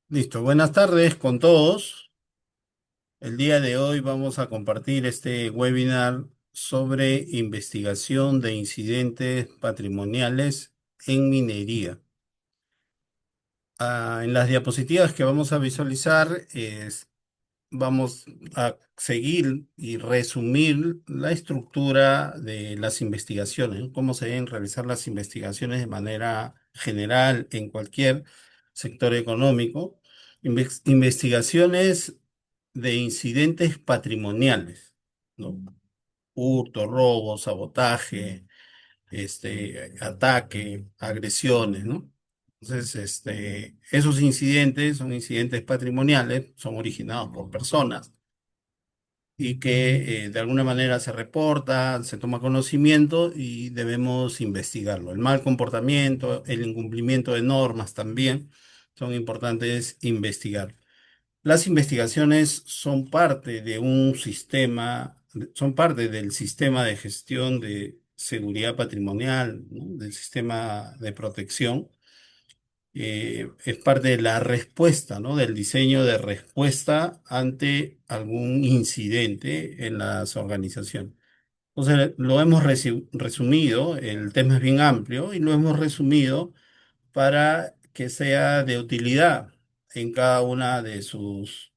Listo, buenas tardes con todos. El día de hoy vamos a compartir este webinar sobre investigación de incidentes patrimoniales en minería. En las diapositivas que vamos a visualizar, vamos a seguir y resumir la estructura de las investigaciones, ¿no? Cómo se deben realizar las investigaciones de manera general en cualquier sector económico. Investigaciones de incidentes patrimoniales, ¿no? Hurto, robo, sabotaje, ataque, agresiones, ¿no? Entonces, esos incidentes son incidentes patrimoniales, son originados por personas y que de alguna manera se reporta, se toma conocimiento y debemos investigarlo. El mal comportamiento, el incumplimiento de normas también son importantes investigar. Las investigaciones son parte de un sistema, son parte del sistema de gestión de seguridad patrimonial, ¿no? Del sistema de protección. Es parte de la respuesta, ¿no? Del diseño de respuesta ante algún incidente en las organizaciones. Entonces, lo hemos resumido, el tema es bien amplio y lo hemos resumido para que sea de utilidad en cada una de sus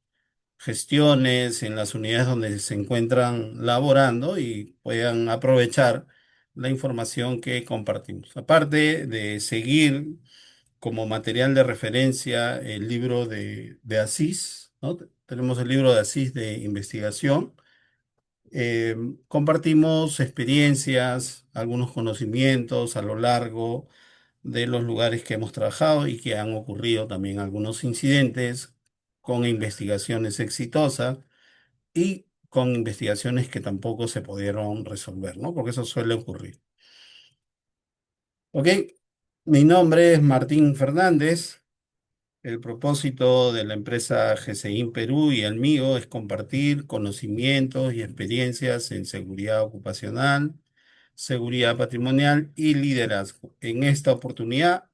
gestiones, en las unidades donde se encuentran laborando y puedan aprovechar la información que compartimos. Aparte de seguir como material de referencia el libro de Asís, ¿no? Tenemos el libro de Asís de investigación. Eh, Compartimos experiencias, algunos conocimientos a lo largo de los lugares que hemos trabajado y que han ocurrido también algunos incidentes con investigaciones exitosas y con investigaciones que tampoco se pudieron resolver, ¿no? Porque eso suele ocurrir. Ok, mi nombre es Martín Fernández. El propósito de la empresa GCIN Perú y el mío es compartir conocimientos y experiencias en seguridad ocupacional, seguridad patrimonial y liderazgo. En esta oportunidad,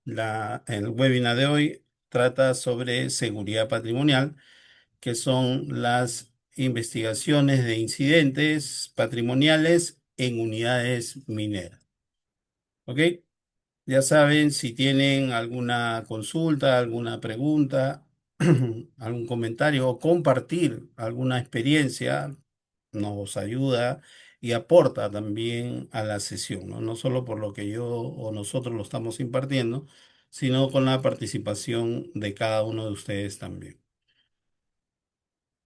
el webinar de hoy trata sobre seguridad patrimonial, que son las investigaciones de incidentes patrimoniales en unidades mineras. ¿Ok? Ya saben, si tienen alguna consulta, alguna pregunta, algún comentario o compartir alguna experiencia, nos ayuda y aporta también a la sesión, ¿no? No solo por lo que yo o nosotros lo estamos impartiendo, sino con la participación de cada uno de ustedes también.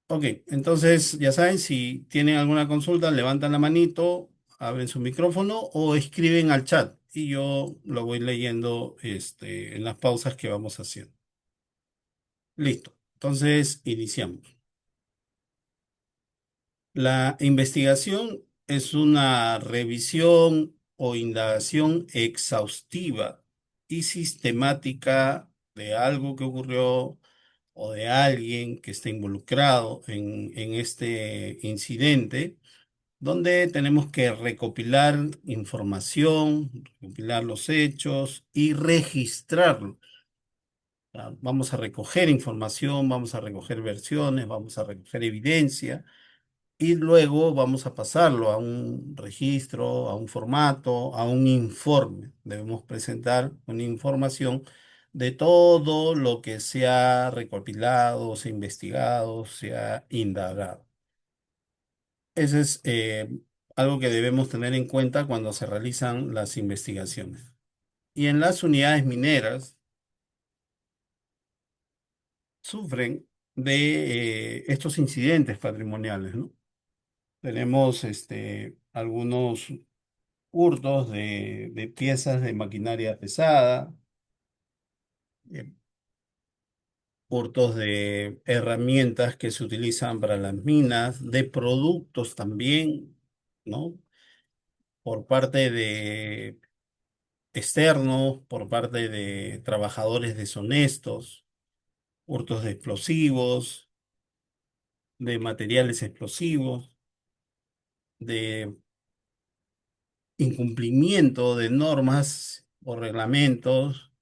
Ok, entonces ya saben, si tienen alguna consulta, levantan la manito, abren su micrófono o escriben al chat y yo lo voy leyendo en las pausas que vamos haciendo. Listo, entonces iniciamos. La investigación es una revisión o indagación exhaustiva y sistemática de algo que ocurrió o de alguien que está involucrado en este incidente donde tenemos que recopilar información, recopilar los hechos y registrarlos. Vamos a recoger información, vamos a recoger versiones, vamos a recoger evidencia y luego vamos a pasarlo a un registro, a un formato, a un informe. Debemos presentar una información de todo lo que se ha recopilado, se ha investigado, se ha indagado. Ese es algo que debemos tener en cuenta cuando se realizan las investigaciones. Y en las unidades mineras sufren de estos incidentes patrimoniales, ¿no? Tenemos algunos hurtos de piezas de maquinaria pesada, eh, hurtos de herramientas que se utilizan para las minas, de productos también, ¿no? Por parte de externos, por parte de trabajadores deshonestos, hurtos de explosivos, de materiales explosivos, de incumplimiento de normas o reglamentos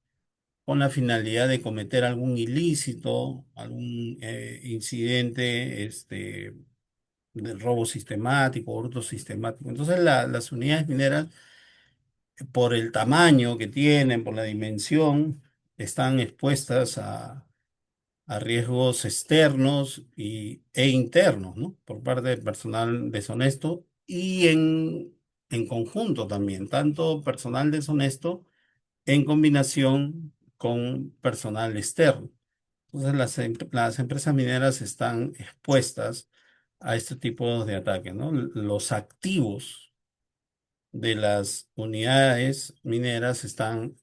con la finalidad de cometer algún ilícito, algún incidente, de robo sistemático, hurto sistemático. Entonces, las unidades mineras, por el tamaño que tienen, por la dimensión, están expuestas a riesgos externos e internos, ¿no? Por parte del personal deshonesto y en conjunto también, tanto personal deshonesto en combinación con personal externo. Entonces, las empresas mineras están expuestas a este tipo de ataques, ¿no? Los activos de las unidades mineras están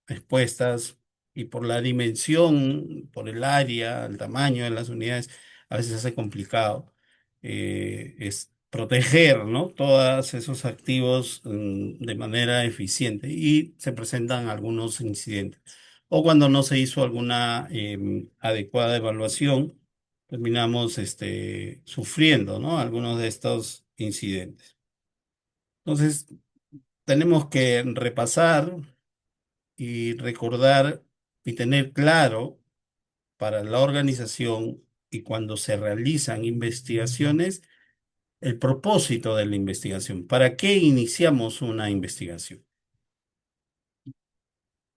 expuestas y por la dimensión, por el área, el tamaño de las unidades, a veces se hace complicado es proteger, ¿no? Todos esos activos de manera eficiente y se presentan algunos incidentes. O cuando no se hizo alguna adecuada evaluación, terminamos sufriendo, ¿no? Algunos de estos incidentes. Entonces, tenemos que repasar y recordar y tener claro para la organización y cuando se realizan investigaciones, el propósito de la investigación. ¿Para qué iniciamos una investigación?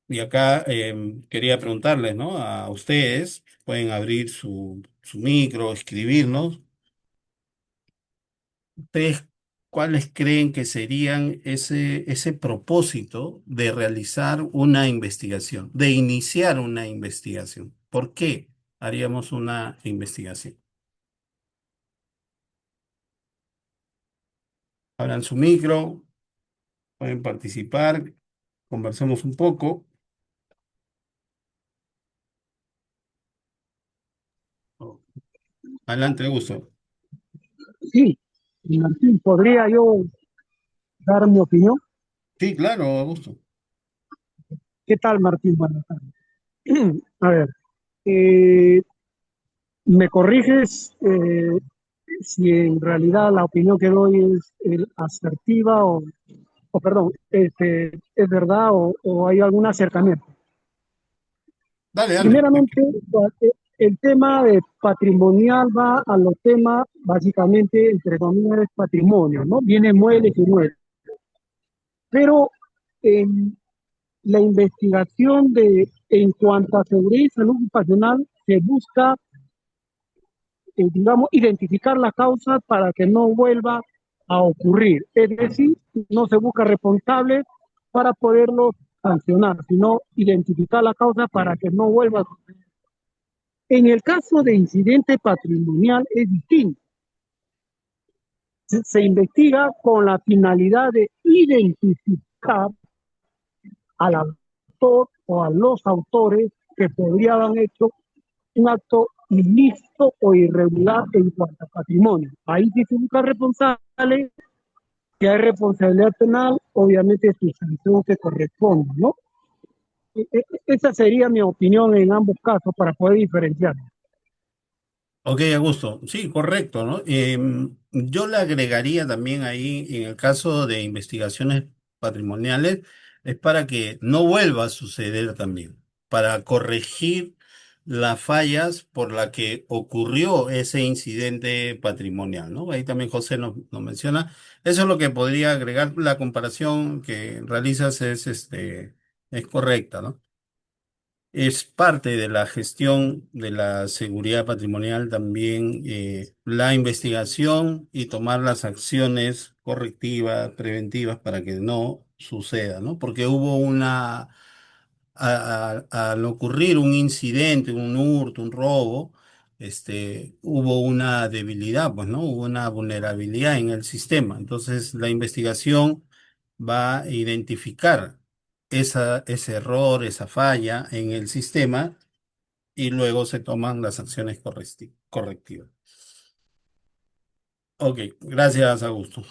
Y acá quería preguntarles, ¿no? A ustedes, pueden abrir su micro, escribirnos. ¿Ustedes cuáles creen que serían ese propósito de realizar una investigación, de iniciar una investigación? ¿Por qué haríamos una investigación? Abran su micro, pueden participar, conversemos un poco. Adelante, Gusto. Sí, Martín, ¿podría yo dar mi opinión? Sí, claro, Augusto. ¿Qué tal, Martín? Buenas tardes. A ver, eh, ¿me corriges si en realidad la opinión que doy es asertiva o perdón, es verdad o hay algún acercamiento? Dale, dale. Primeramente, el tema de patrimonial va a los temas, básicamente, entre comillas, es patrimonio, ¿no? Bienes muebles y muebles. Pero en la investigación en cuanto a seguridad y salud ocupacional se busca, digamos, identificar la causa para que no vuelva a ocurrir. Es decir, no se busca responsable para poderlo sancionar, sino identificar la causa para que no vuelva a ocurrir. En el caso de incidente patrimonial es distinto. Se investiga con la finalidad de identificar al autor o a los autores que podrían haber hecho un acto ilícito o irregular en cuanto a patrimonio. Ahí sí se busca responsable, que hay responsabilidad penal, obviamente su sanción que corresponde, ¿no? Esa sería mi opinión en ambos casos para poder diferenciar. Ok, Augusto. Sí, correcto, ¿no? Yo le agregaría también ahí, en el caso de investigaciones patrimoniales, es para que no vuelva a suceder también, para corregir las fallas por las que ocurrió ese incidente patrimonial, ¿no? Ahí también José nos menciona. Eso es lo que podría agregar. La comparación que realizas es correcta, ¿no? Es parte de la gestión de la seguridad patrimonial también la investigación y tomar las acciones correctivas, preventivas para que no suceda, ¿no? Porque hubo al ocurrir un incidente, un hurto, un robo, hubo una debilidad, pues, ¿no? Hubo una vulnerabilidad en el sistema. Entonces, la investigación va a identificar ese error, esa falla en el sistema y luego se toman las acciones correctivas. Ok, gracias, Augusto.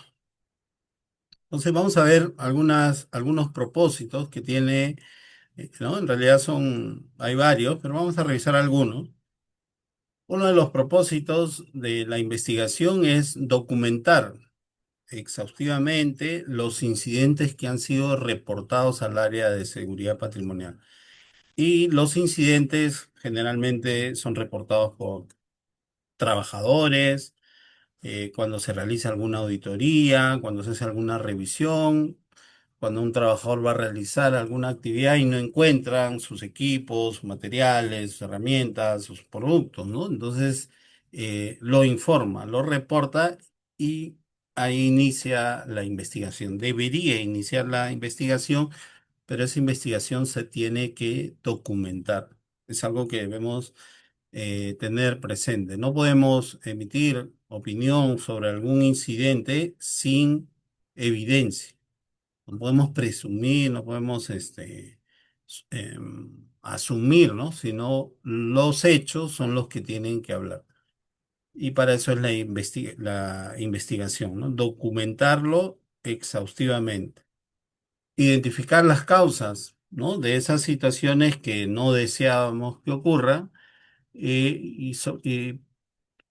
Entonces vamos a ver algunos propósitos que tiene, ¿no? En realidad hay varios, pero vamos a revisar algunos. Uno de los propósitos de la investigación es documentar exhaustivamente los incidentes que han sido reportados al área de seguridad patrimonial. Y los incidentes generalmente son reportados por trabajadores, cuando se realiza alguna auditoría, cuando se hace alguna revisión, cuando un trabajador va a realizar alguna actividad y no encuentran sus equipos, sus materiales, sus herramientas, sus productos, ¿no? Entonces, lo informa, lo reporta y ahí inicia la investigación. Debería iniciar la investigación, pero esa investigación se tiene que documentar. Es algo que debemos tener presente. No podemos emitir opinión sobre algún incidente sin evidencia. No podemos presumir, no podemos asumir, ¿no? Sino los hechos son los que tienen que hablar. Y para eso es la investigación, ¿no? Documentarlo exhaustivamente. Identificar las causas, ¿no? De esas situaciones que no deseábamos que ocurran y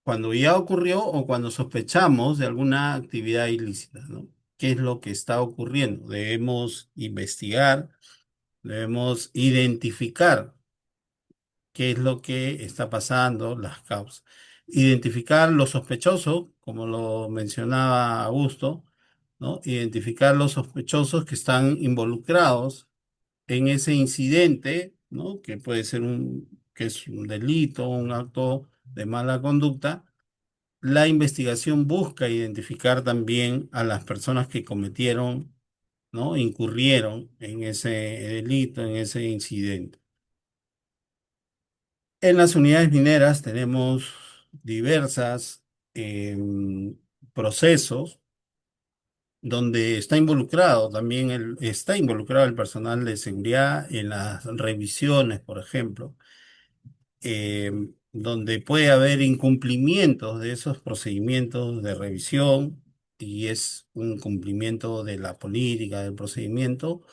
cuando ya ocurrió o cuando sospechamos de alguna actividad ilícita, ¿no? ¿Qué es lo que está ocurriendo? Debemos investigar, debemos identificar qué es lo que está pasando, las causas. Identificar los sospechosos, como lo mencionaba Augusto, ¿no? Identificar los sospechosos que están involucrados en ese incidente, ¿no? Que puede ser que es un delito, un acto de mala conducta. La investigación busca identificar también a las personas que cometieron, ¿no? Incurrieron en ese delito, en ese incidente. En las unidades mineras tenemos diversas procesos donde está involucrado el personal de seguridad en las revisiones, por ejemplo, eh, donde puede haber incumplimientos de esos procedimientos de revisión y es un cumplimiento de la política del procedimiento,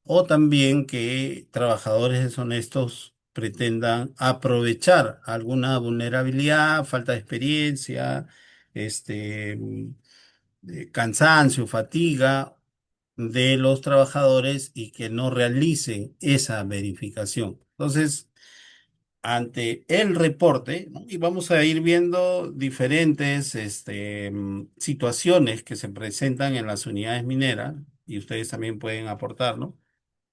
o también que trabajadores deshonestos pretendan aprovechar alguna vulnerabilidad, falta de experiencia, este, cansancio, fatiga de los trabajadores y que no realicen esa verificación. Entonces, ante el reporte, ¿no? Y vamos a ir viendo diferentes situaciones que se presentan en las unidades mineras, y ustedes también pueden aportar, ¿no?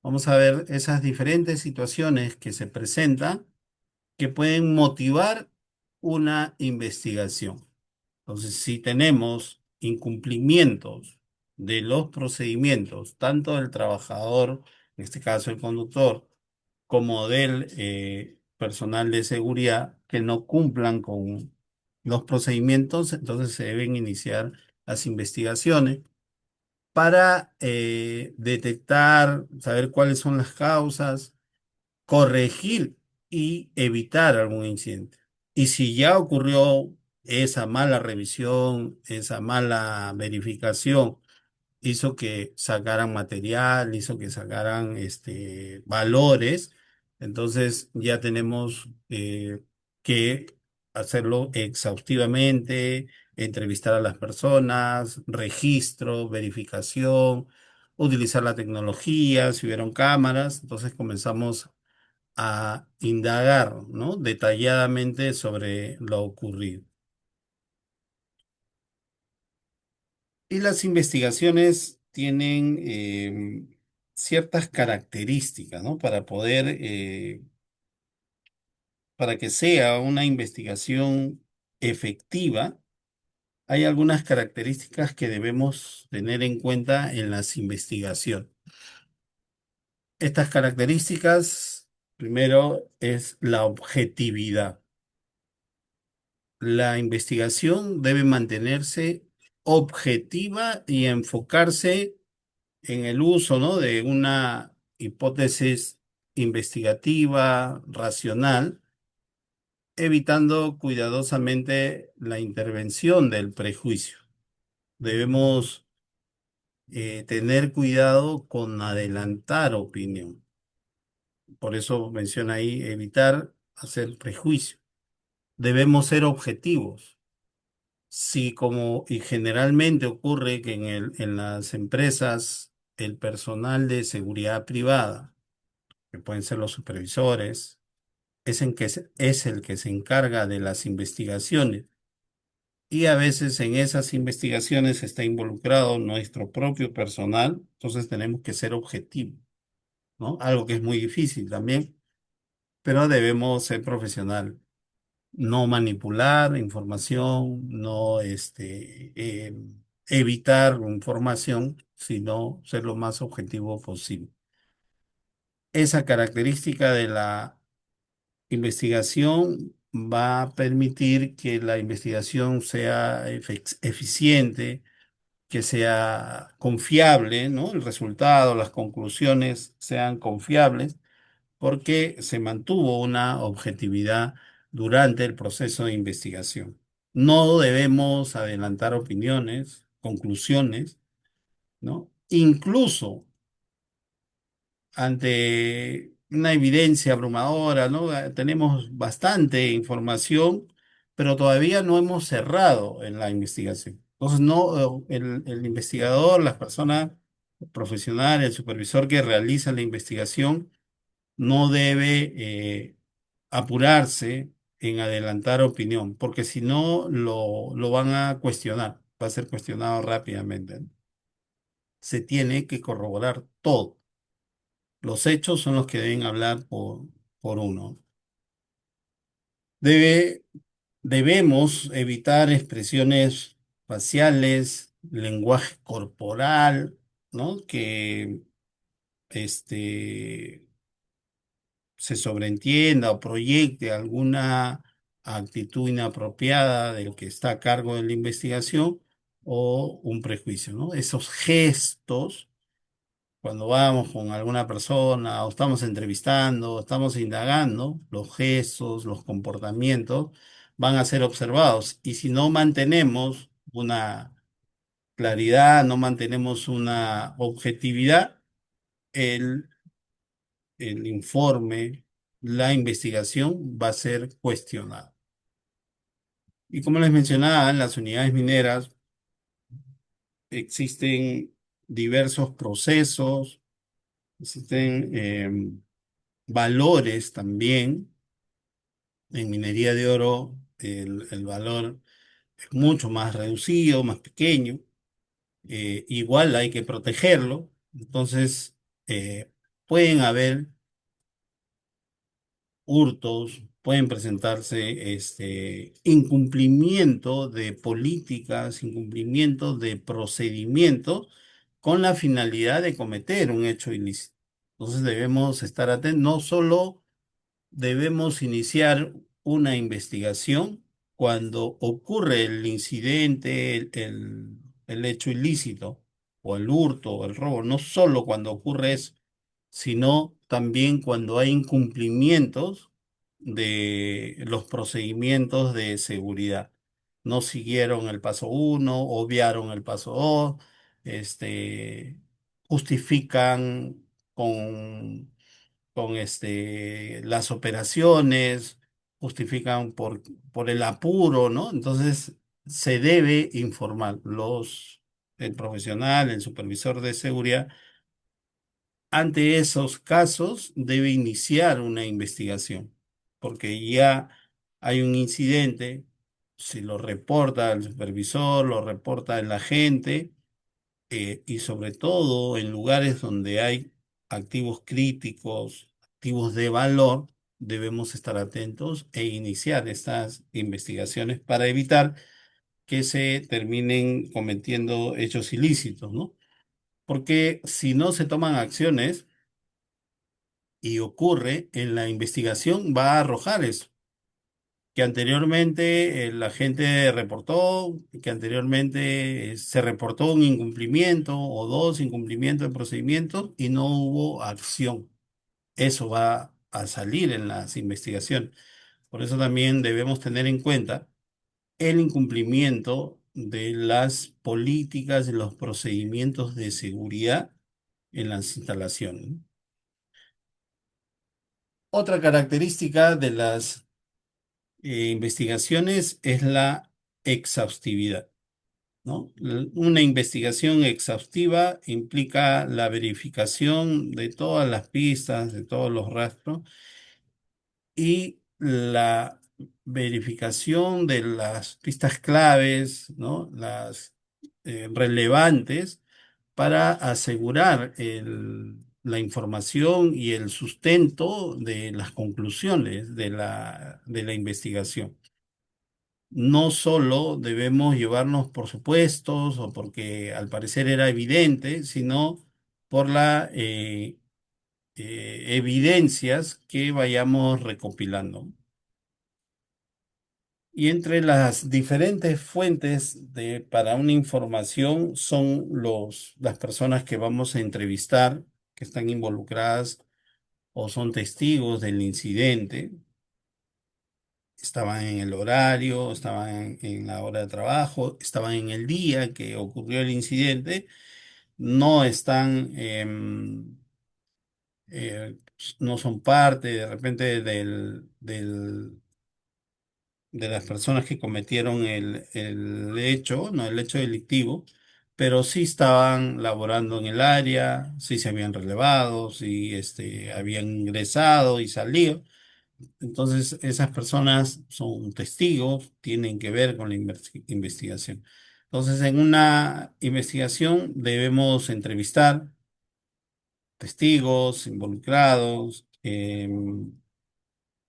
Vamos a ver esas diferentes situaciones que se presentan que pueden motivar una investigación. Entonces, si tenemos incumplimientos de los procedimientos, tanto del trabajador, en este caso el conductor, como del personal de seguridad que no cumplan con los procedimientos, entonces se deben iniciar las investigaciones para detectar, saber cuáles son las causas, corregir y evitar algún incidente. Y si ya ocurrió esa mala revisión, esa mala verificación, hizo que sacaran material, hizo que sacaran valores, entonces ya tenemos que hacerlo exhaustivamente, entrevistar a las personas, registro, verificación, utilizar la tecnología, si hubieron cámaras, entonces comenzamos a indagar, ¿no? Detalladamente sobre lo ocurrido. Y las investigaciones tienen ciertas características, ¿no? Para que sea una investigación efectiva, hay algunas características que debemos tener en cuenta en las investigaciones. Estas características, primero, es la objetividad. La investigación debe mantenerse objetiva y enfocarse en el uso, ¿no? De una hipótesis investigativa, racional, evitando cuidadosamente la intervención del prejuicio. Debemos tener cuidado con adelantar opinión. Por eso menciona ahí evitar hacer prejuicio. Debemos ser objetivos. Si como y generalmente ocurre que en las empresas el personal de seguridad privada, que pueden ser los supervisores, es el que se encarga de las investigaciones y a veces en esas investigaciones está involucrado nuestro propio personal, entonces tenemos que ser objetivos, ¿no? Algo que es muy difícil también, pero debemos ser profesional. No manipular información, no evitar información, sino ser lo más objetivo posible. Esa característica de la investigación va a permitir que la investigación sea eficiente, que sea confiable, ¿no? El resultado, las conclusiones sean confiables porque se mantuvo una objetividad durante el proceso de investigación. No debemos adelantar opiniones, conclusiones, ¿no? Incluso ante una evidencia abrumadora, ¿no? Tenemos bastante información, pero todavía no hemos cerrado en la investigación. Entonces, no, el investigador, las personas profesionales, el supervisor que realiza la investigación, no debe apurarse en adelantar opinión, porque si no lo van a cuestionar, va a ser cuestionado rápidamente, ¿no? Se tiene que corroborar todo. Los hechos son los que deben hablar por uno. Debe, debemos evitar expresiones faciales, lenguaje corporal, ¿no? Que este, se sobreentienda o proyecte alguna actitud inapropiada del que está a cargo de la investigación o un prejuicio, ¿no? Esos gestos, cuando vamos con alguna persona o estamos entrevistando, o estamos indagando, los gestos, los comportamientos van a ser observados. Y si no mantenemos una claridad, no mantenemos una objetividad, el el informe, la investigación va a ser cuestionada. Y como les mencionaba, en las unidades mineras existen diversos procesos, existen valores también. En minería de oro el valor es mucho más reducido, más pequeño. Igual hay que protegerlo. Entonces, pueden haber hurtos, pueden presentarse incumplimiento de políticas, incumplimiento de procedimientos con la finalidad de cometer un hecho ilícito. Entonces debemos estar atentos, no solo debemos iniciar una investigación cuando ocurre el incidente, el hecho ilícito o el hurto o el robo, no solo cuando ocurre eso, sino también cuando hay incumplimientos de los procedimientos de seguridad. No siguieron el paso uno, obviaron el paso dos, justifican con las operaciones, justifican por el apuro, ¿no? Entonces, se debe informar. El profesional, el supervisor de seguridad, ante esos casos debe iniciar una investigación, porque ya hay un incidente, si lo reporta el supervisor, lo reporta el agente, y sobre todo en lugares donde hay activos críticos, activos de valor, debemos estar atentos e iniciar estas investigaciones para evitar que se terminen cometiendo hechos ilícitos, ¿no? Porque si no se toman acciones y ocurre, en la investigación va a arrojar eso. Que anteriormente la gente reportó, que anteriormente se reportó un incumplimiento o dos incumplimientos de procedimientos y no hubo acción. Eso va a salir en las investigaciones. Por eso también debemos tener en cuenta el incumplimiento de las políticas y los procedimientos de seguridad en las instalaciones. Otra característica de las investigaciones es la exhaustividad, ¿no? Una investigación exhaustiva implica la verificación de todas las pistas, de todos los rastros y la verificación de las pistas claves, ¿no? Las relevantes para asegurar la información y el sustento de las conclusiones de la investigación. No solo debemos llevarnos por supuestos o porque al parecer era evidente, sino por la evidencias que vayamos recopilando. Y entre las diferentes fuentes para una información son las personas que vamos a entrevistar, que están involucradas o son testigos del incidente. Estaban en el horario, estaban en la hora de trabajo, estaban en el día que ocurrió el incidente, no están, no son parte de repente de las personas que cometieron el hecho, no el hecho delictivo, pero sí estaban laborando en el área, sí se habían relevado, sí habían ingresado y salido. Entonces, esas personas son testigos, tienen que ver con la investigación. Entonces, en una investigación debemos entrevistar testigos involucrados,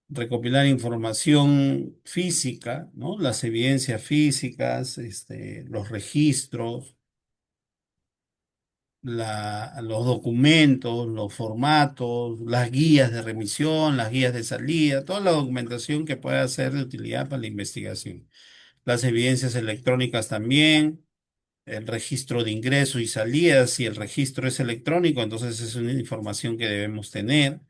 recopilar información física, ¿no? Las evidencias físicas, los registros, los documentos, los formatos, las guías de remisión, las guías de salida, toda la documentación que pueda ser de utilidad para la investigación. Las evidencias electrónicas también, el registro de ingreso y salida, si el registro es electrónico, entonces es una información que debemos tener,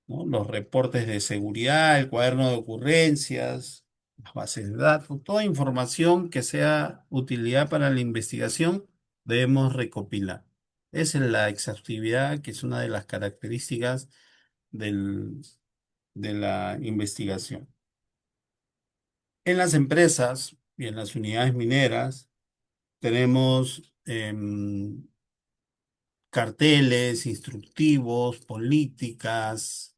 ¿no? Los reportes de seguridad, el cuaderno de ocurrencias, las bases de datos, toda información que sea utilidad para la investigación debemos recopilar. Esa es la exhaustividad, que es una de las características del- de la investigación. En las empresas y en las unidades mineras tenemos carteles, instructivos, políticas,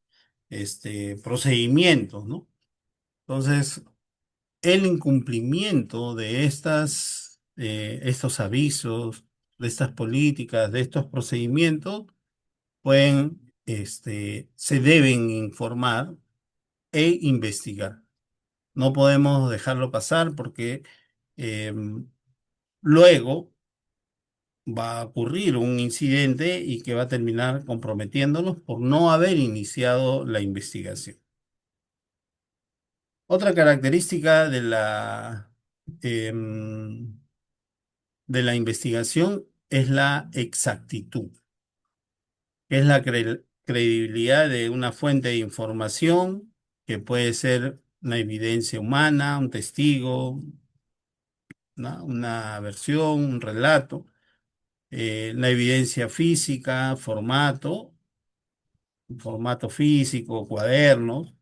procedimientos, ¿no? Entonces, el incumplimiento de estos avisos, de estas políticas, de estos procedimientos, se deben informar e investigar. No podemos dejarlo pasar porque em, luego va a ocurrir un incidente y que va a terminar comprometiéndonos por no haber iniciado la investigación. Otra característica em, de la investigación es la exactitud, que es la credibilidad de una fuente de información que puede ser una evidencia humana, un testigo, una versión, un relato, la evidencia física, formato físico, cuadernos,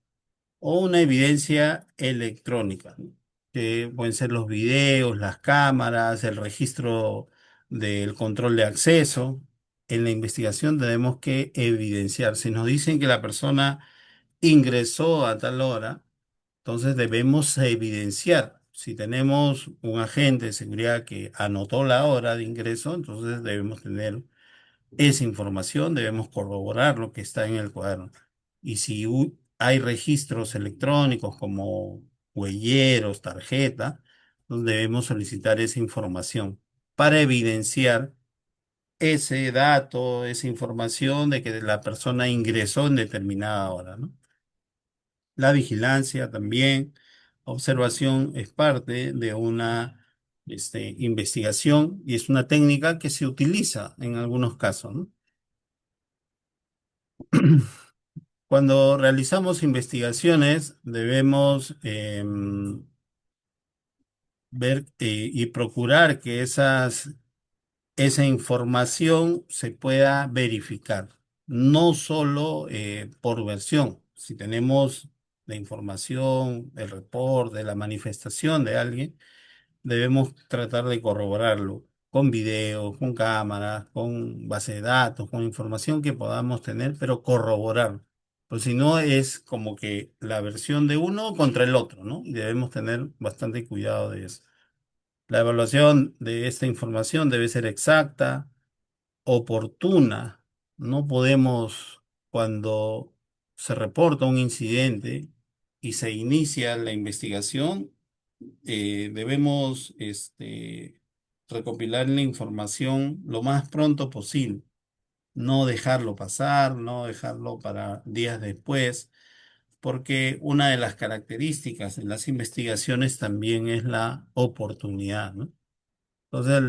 o una evidencia electrónica, ¿no? Que pueden ser los videos, las cámaras, el registro del control de acceso. En la investigación tenemos que evidenciar. Si nos dicen que la persona ingresó a tal hora, entonces debemos evidenciar. Si tenemos un agente de seguridad que anotó la hora de ingreso, entonces debemos tener esa información, debemos corroborar lo que está en el cuaderno. Y si hay registros electrónicos como huelleros, tarjeta, entonces debemos solicitar esa información para evidenciar ese dato, esa información de que la persona ingresó en determinada hora, ¿no? La vigilancia también, observación es parte de una investigación y es una técnica que se utiliza en algunos casos, ¿no? Cuando realizamos investigaciones, debemos ver y procurar que esa información se pueda verificar, no solo por versión. Si tenemos la información, el reporte, la manifestación de alguien, debemos tratar de corroborarlo con videos, con cámaras, con base de datos, con información que podamos tener, pero corroborar. Pues si no es como que la versión de uno contra el otro, ¿no? Y debemos tener bastante cuidado de eso. La evaluación de esta información debe ser exacta, oportuna. No podemos, cuando se reporta un incidente y se inicia la investigación, debemos recopilar la información lo más pronto posible. No dejarlo pasar, no dejarlo para días después, porque una de las características de las investigaciones también es la oportunidad, ¿no? Entonces,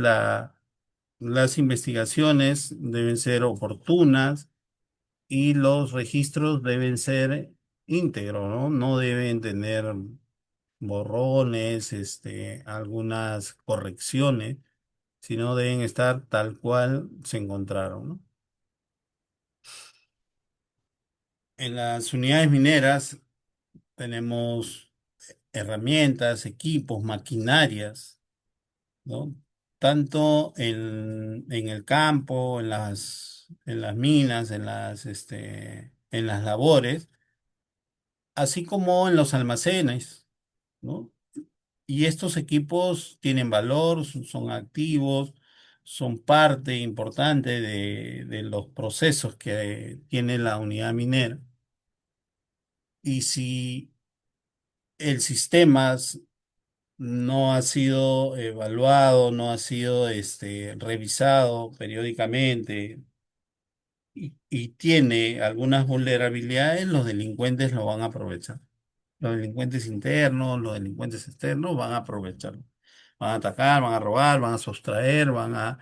las investigaciones deben ser oportunas y los registros deben ser íntegros, ¿no? No deben tener borrones, algunas correcciones, sino deben estar tal cual se encontraron, ¿no? En las unidades mineras tenemos herramientas, equipos, maquinarias, ¿no? Tanto en el campo, en las minas, en las labores, así como en los almacenes, ¿no? Y estos equipos tienen valor, son activos, son parte importante de los procesos que tiene la unidad minera. Y si el sistema no ha sido evaluado, no ha sido revisado periódicamente y tiene algunas vulnerabilidades, los delincuentes lo van a aprovechar. Los delincuentes internos, los delincuentes externos van a aprovecharlo. Van a atacar, van a robar, van a sustraer, van a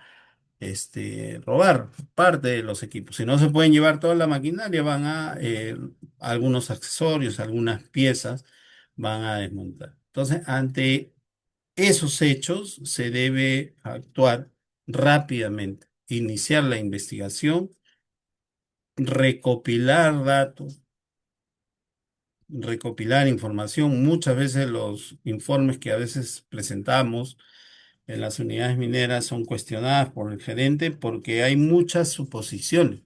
robar parte de los equipos. Si no se pueden llevar toda la maquinaria, van a algunos accesorios, algunas piezas, van a desmontar. Entonces, ante esos hechos, se debe actuar rápidamente, iniciar la investigación, recopilar datos, recopilar información. Muchas veces los informes que a veces presentamos en las unidades mineras son cuestionadas por el gerente porque hay muchas suposiciones,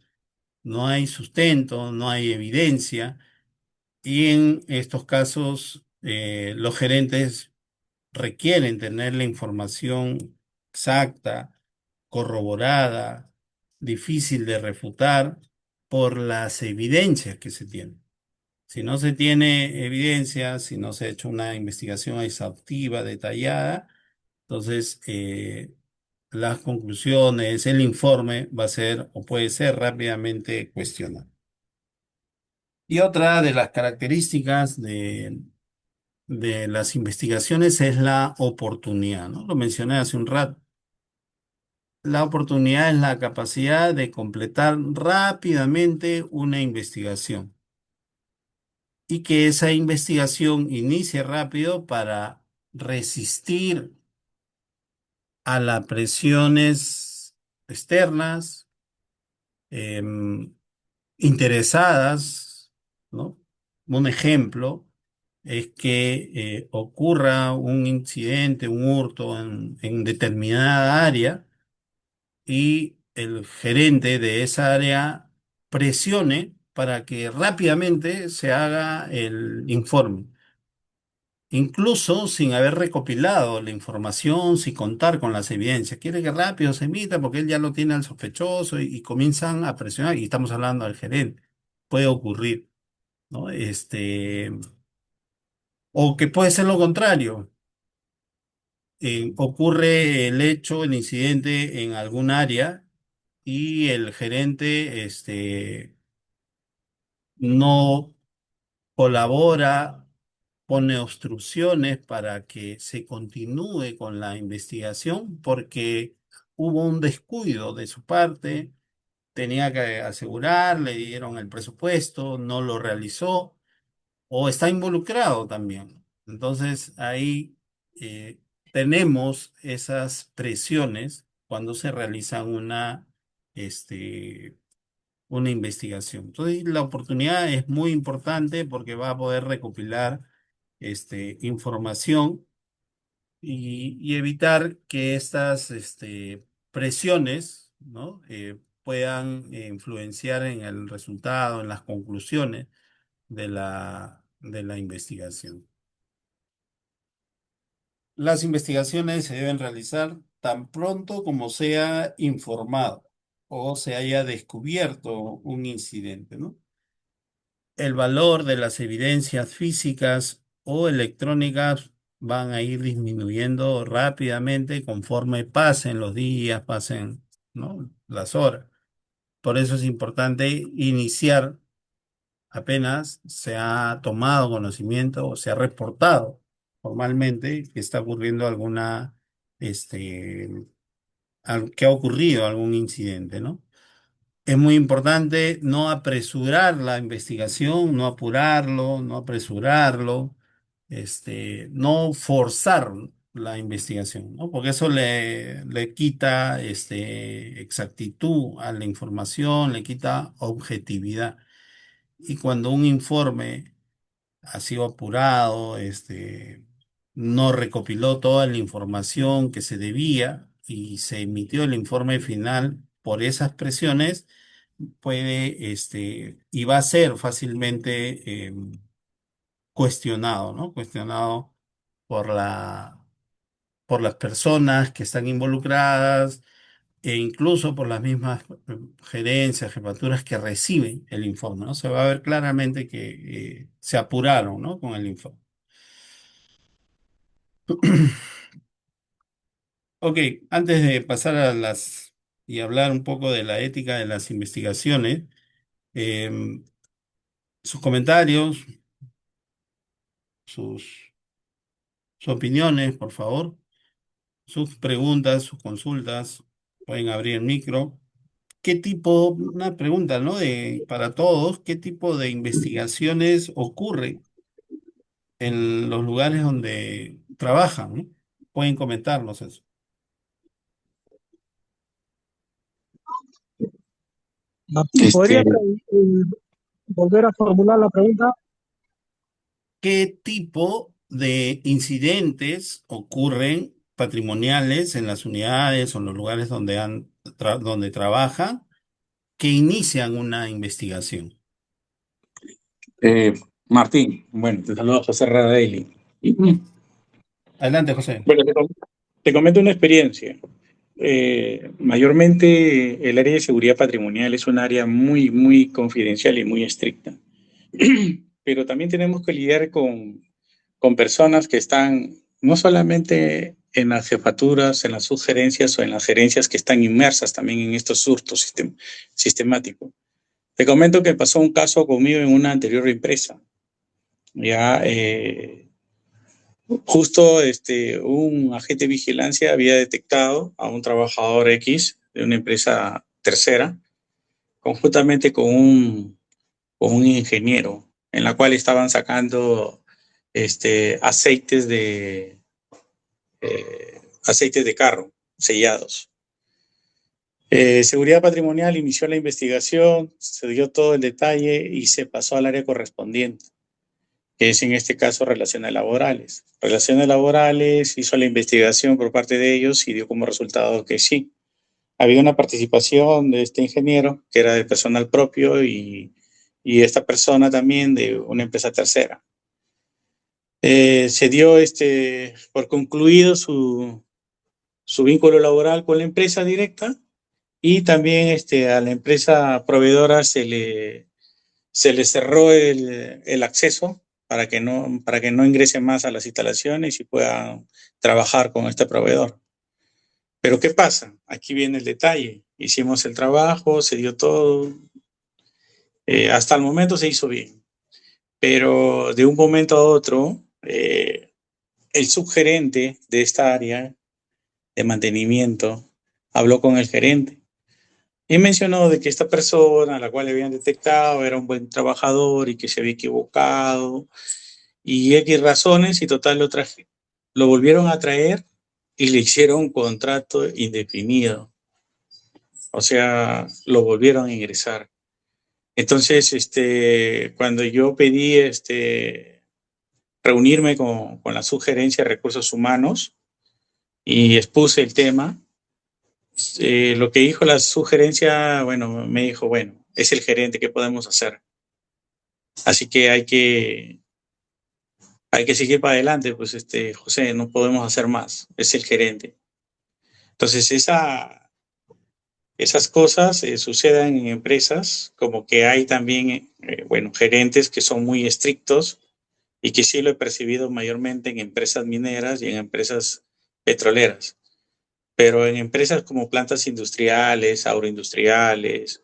no hay sustento, no hay evidencia y en estos casos los gerentes requieren tener la información exacta, corroborada, difícil de refutar por las evidencias que se tienen. Si no se tiene evidencia, si no se ha hecho una investigación exhaustiva, detallada, entonces las conclusiones, el informe va a ser o puede ser rápidamente cuestionado. Y otra de las características de las investigaciones es la oportunidad, ¿no? Lo mencioné hace un rato. La oportunidad es la capacidad de completar rápidamente una investigación y que esa investigación inicie rápido para resistir a las presiones externas, em, interesadas, ¿no? Un ejemplo es que ocurra un incidente, un hurto en determinada área y el gerente de esa área presione para que rápidamente se haga el informe, incluso sin haber recopilado la información, sin contar con las evidencias. Quiere que rápido se emita porque él ya lo tiene al sospechoso y comienzan a presionar, y estamos hablando del gerente. Puede ocurrir, ¿no? O que puede ser lo contrario. Ocurre el hecho, el incidente en algún área y el gerente, no colabora, pone obstrucciones para que se continúe con la investigación porque hubo un descuido de su parte, tenía que asegurar, le dieron el presupuesto, no lo realizó o está involucrado también. Entonces ahí eh, tenemos esas presiones cuando se realiza este, una investigación. Entonces, la oportunidad es muy importante porque va a poder recopilar información y evitar que estas presiones, ¿no? Puedan influenciar en el resultado, en las conclusiones de la investigación. Las investigaciones se deben realizar tan pronto como sea informado o se haya descubierto un incidente, ¿no? El valor de las evidencias físicas o electrónicas van a ir disminuyendo rápidamente conforme pasen los días, pasen, ¿no? las horas. Por eso es importante iniciar apenas se ha tomado conocimiento o se ha reportado formalmente que está ocurriendo alguna, que ha ocurrido algún incidente, ¿no? Es muy importante no apresurar la investigación, no apurarlo, no apresurarlo, no forzar la investigación, ¿no? Porque eso le quita, exactitud a la información, le quita objetividad. Y cuando un informe ha sido apurado, no recopiló toda la información que se debía y se emitió el informe final por esas presiones, puede, y va a ser fácilmente cuestionado, ¿no? Cuestionado por por las personas que están involucradas e incluso por las mismas gerencias, jefaturas que reciben el informe, ¿no? Se va a ver claramente que se apuraron, ¿no? Con el informe. Ok, antes de pasar a y hablar un poco de la ética de las investigaciones, em, sus comentarios, sus, sus opiniones, por favor, sus preguntas, sus consultas, pueden abrir el micro. ¿Qué tipo, una pregunta, ¿no? Para todos, ¿qué tipo de investigaciones ocurren en los lugares donde trabajan, ¿no? Pueden comentarnos eso. ¿Podría Este, volver a formular la pregunta? ¿Qué tipo de incidentes ocurren patrimoniales en las unidades o en los lugares donde donde trabajan que inician una investigación? eh, Martín, bueno, te saludo José Radaeli. Adelante, José. Bueno, te comento una experiencia. Mayormente el área de seguridad patrimonial es un área muy, muy confidencial y muy estricta. Pero también tenemos que lidiar con personas que están no solamente en las jefaturas, en las sugerencias o en las gerencias que están inmersas también en estos hurtos sistemáticos. Te comento que pasó un caso conmigo en una anterior empresa. Ya, justo un agente de vigilancia había detectado a un trabajador X de una empresa tercera, conjuntamente con un ingeniero, en la cual estaban sacando aceites de carro sellados. Seguridad Patrimonial inició la investigación, se dio todo el detalle y se pasó al área correspondiente, que es en este caso relaciones laborales. Relaciones laborales hizo la investigación por parte de ellos y dio como resultado que sí, había una participación de este ingeniero, que era de personal propio, y esta persona también de una empresa tercera. Se dio por concluido su vínculo laboral con la empresa directa y también a la empresa proveedora se le cerró el acceso para que no ingrese más a las instalaciones y puedan trabajar con este proveedor. Pero ¿qué pasa? Aquí viene el detalle. Hicimos el trabajo, se dio todo. Hasta el momento se hizo bien. Pero de un momento a otro, el subgerente de esta área de mantenimiento habló con el gerente y mencionó de que esta persona a la cual le habían detectado era un buen trabajador y que se había equivocado y X razones y total lo volvieron a traer y le hicieron un contrato indefinido. O sea, lo volvieron a ingresar. Entonces, cuando yo pedí reunirme con la sugerencia de recursos humanos, y expuse el tema. Lo que dijo la sugerencia, bueno, me dijo, bueno, es el gerente, ¿qué podemos hacer? Así que hay que seguir para adelante, pues José, no podemos hacer más, es el gerente. Entonces, esas cosas suceden en empresas, como que hay también, bueno, gerentes que son muy estrictos y que sí lo he percibido mayormente en empresas mineras y en empresas petroleras, pero en empresas como plantas industriales, agroindustriales,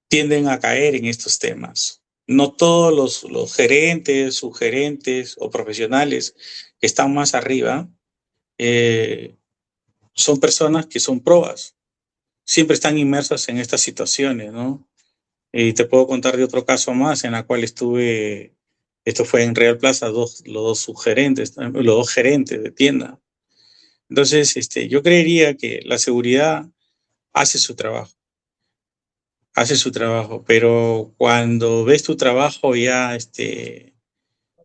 tienden a caer en estos temas. No todos los gerentes, subgerentes o profesionales que están más arriba eh, son personas que son probas, siempre están inmersas en estas situaciones, ¿no? Y te puedo contar de otro caso más en la cual estuve, esto fue en Real Plaza, los dos subgerentes, los dos gerentes de tienda. Entonces, yo creería que la seguridad hace su trabajo, hace su trabajo, pero cuando ves tu trabajo ya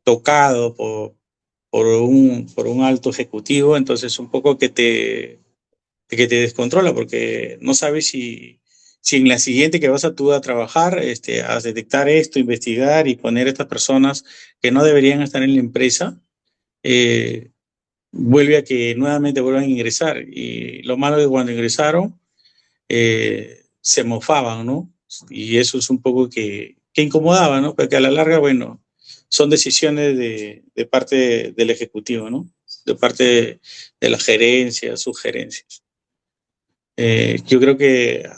tocado por un alto ejecutivo, entonces un poco que te descontrola, porque no sabes si en la siguiente que vas a tú a trabajar, a detectar esto, investigar y poner a estas personas que no deberían estar en la empresa, eh, vuelve a que nuevamente vuelvan a ingresar. Y lo malo es que cuando ingresaron, se mofaban, ¿no? Y eso es un poco que incomodaba, ¿no? Porque a la larga, bueno, son decisiones de parte del ejecutivo, ¿no? De parte de la gerencia, sugerencias. Yo creo que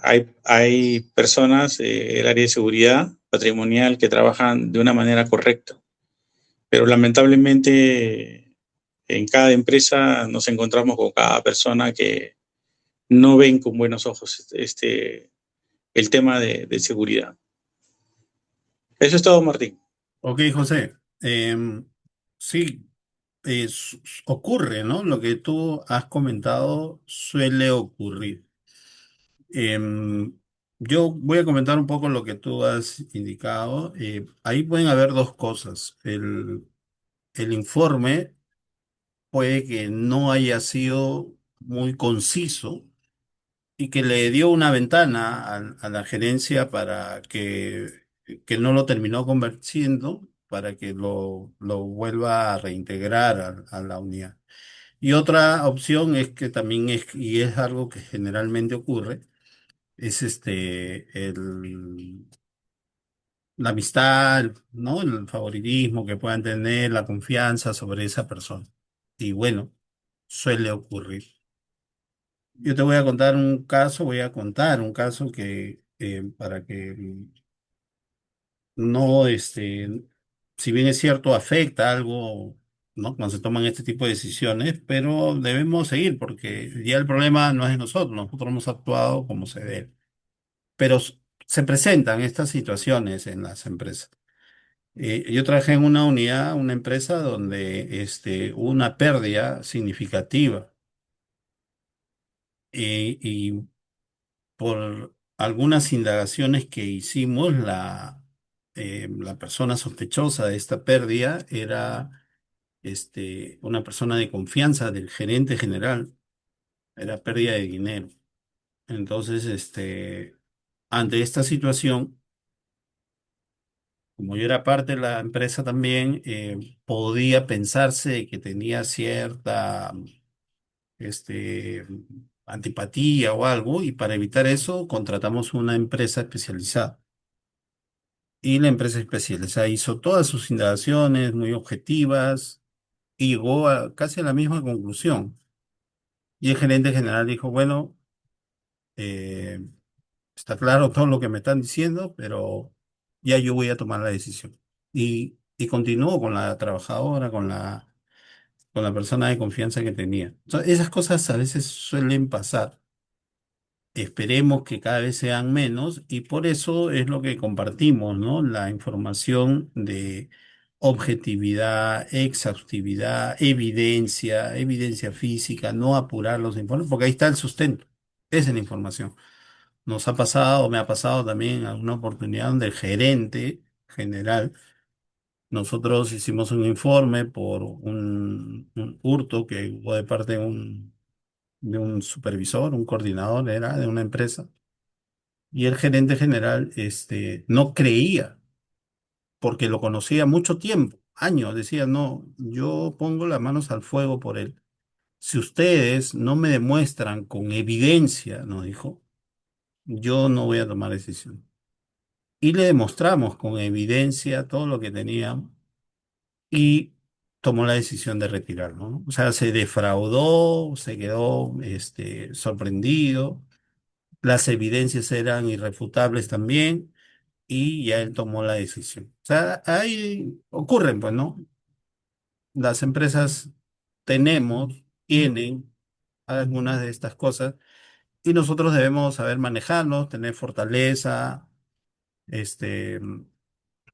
hay personas del área de seguridad patrimonial que trabajan de una manera correcta, pero lamentablemente en cada empresa nos encontramos con cada persona que no ven con buenos ojos el tema de seguridad. Eso es todo, Martín. Ok, José. Sí, ocurre, ¿no? Lo que tú has comentado suele ocurrir. Em, yo voy a comentar un poco lo que tú has indicado. Ahí pueden haber dos cosas. El informe puede que no haya sido muy conciso y que le dio una ventana a la gerencia para que no lo terminó convenciendo, para que lo vuelva a reintegrar a la unidad. Y otra opción es que también y es algo que generalmente ocurre, es la amistad, ¿no? El favoritismo que puedan tener, la confianza sobre esa persona. Y bueno, suele ocurrir. Yo te voy a contar un caso que para que no, si bien es cierto, afecta algo, ¿no? Cuando se toman este tipo de decisiones, pero debemos seguir porque ya el problema no es de nosotros hemos actuado como se debe. Pero se presentan estas situaciones en las empresas. Yo trabajé en una unidad, una empresa donde hubo una pérdida significativa y por algunas indagaciones que hicimos, la persona sospechosa de esta pérdida era una persona de confianza del gerente general, era pérdida de dinero. Entonces, ante esta situación, como yo era parte de la empresa también, podía pensarse que tenía cierta antipatía o algo, y para evitar eso contratamos una empresa especializada. Y la empresa especializada hizo todas sus indagaciones muy objetivas y llegó casi a la misma conclusión. Y el gerente general dijo, bueno, eh, está claro todo lo que me están diciendo, pero ya yo voy a tomar la decisión. Y continuó con la trabajadora, con la persona de confianza que tenía. Entonces, esas cosas a veces suelen pasar. Esperemos que cada vez sean menos y por eso es lo que compartimos, ¿no? La información de objetividad, exhaustividad, evidencia física, no apurar los informes, porque ahí está el sustento, esa es la información. Nos ha pasado, me ha pasado también en alguna oportunidad donde el gerente general, nosotros hicimos un informe por un hurto que hubo de parte de un de un supervisor, un coordinador, era de una empresa. Y el gerente general, no creía, porque lo conocía mucho tiempo, años, decía, no, yo pongo las manos al fuego por él. Si ustedes no me demuestran con evidencia, nos dijo, yo no voy a tomar decisión. Y le demostramos con evidencia todo lo que teníamos y tomó la decisión de retirarlo, ¿no? O sea, se defraudó, se quedó sorprendido, las evidencias eran irrefutables también y ya él tomó la decisión. O sea, ahí ocurren, pues, ¿no? Las empresas tienen algunas de estas cosas y nosotros debemos saber manejarnos, tener fortaleza, este,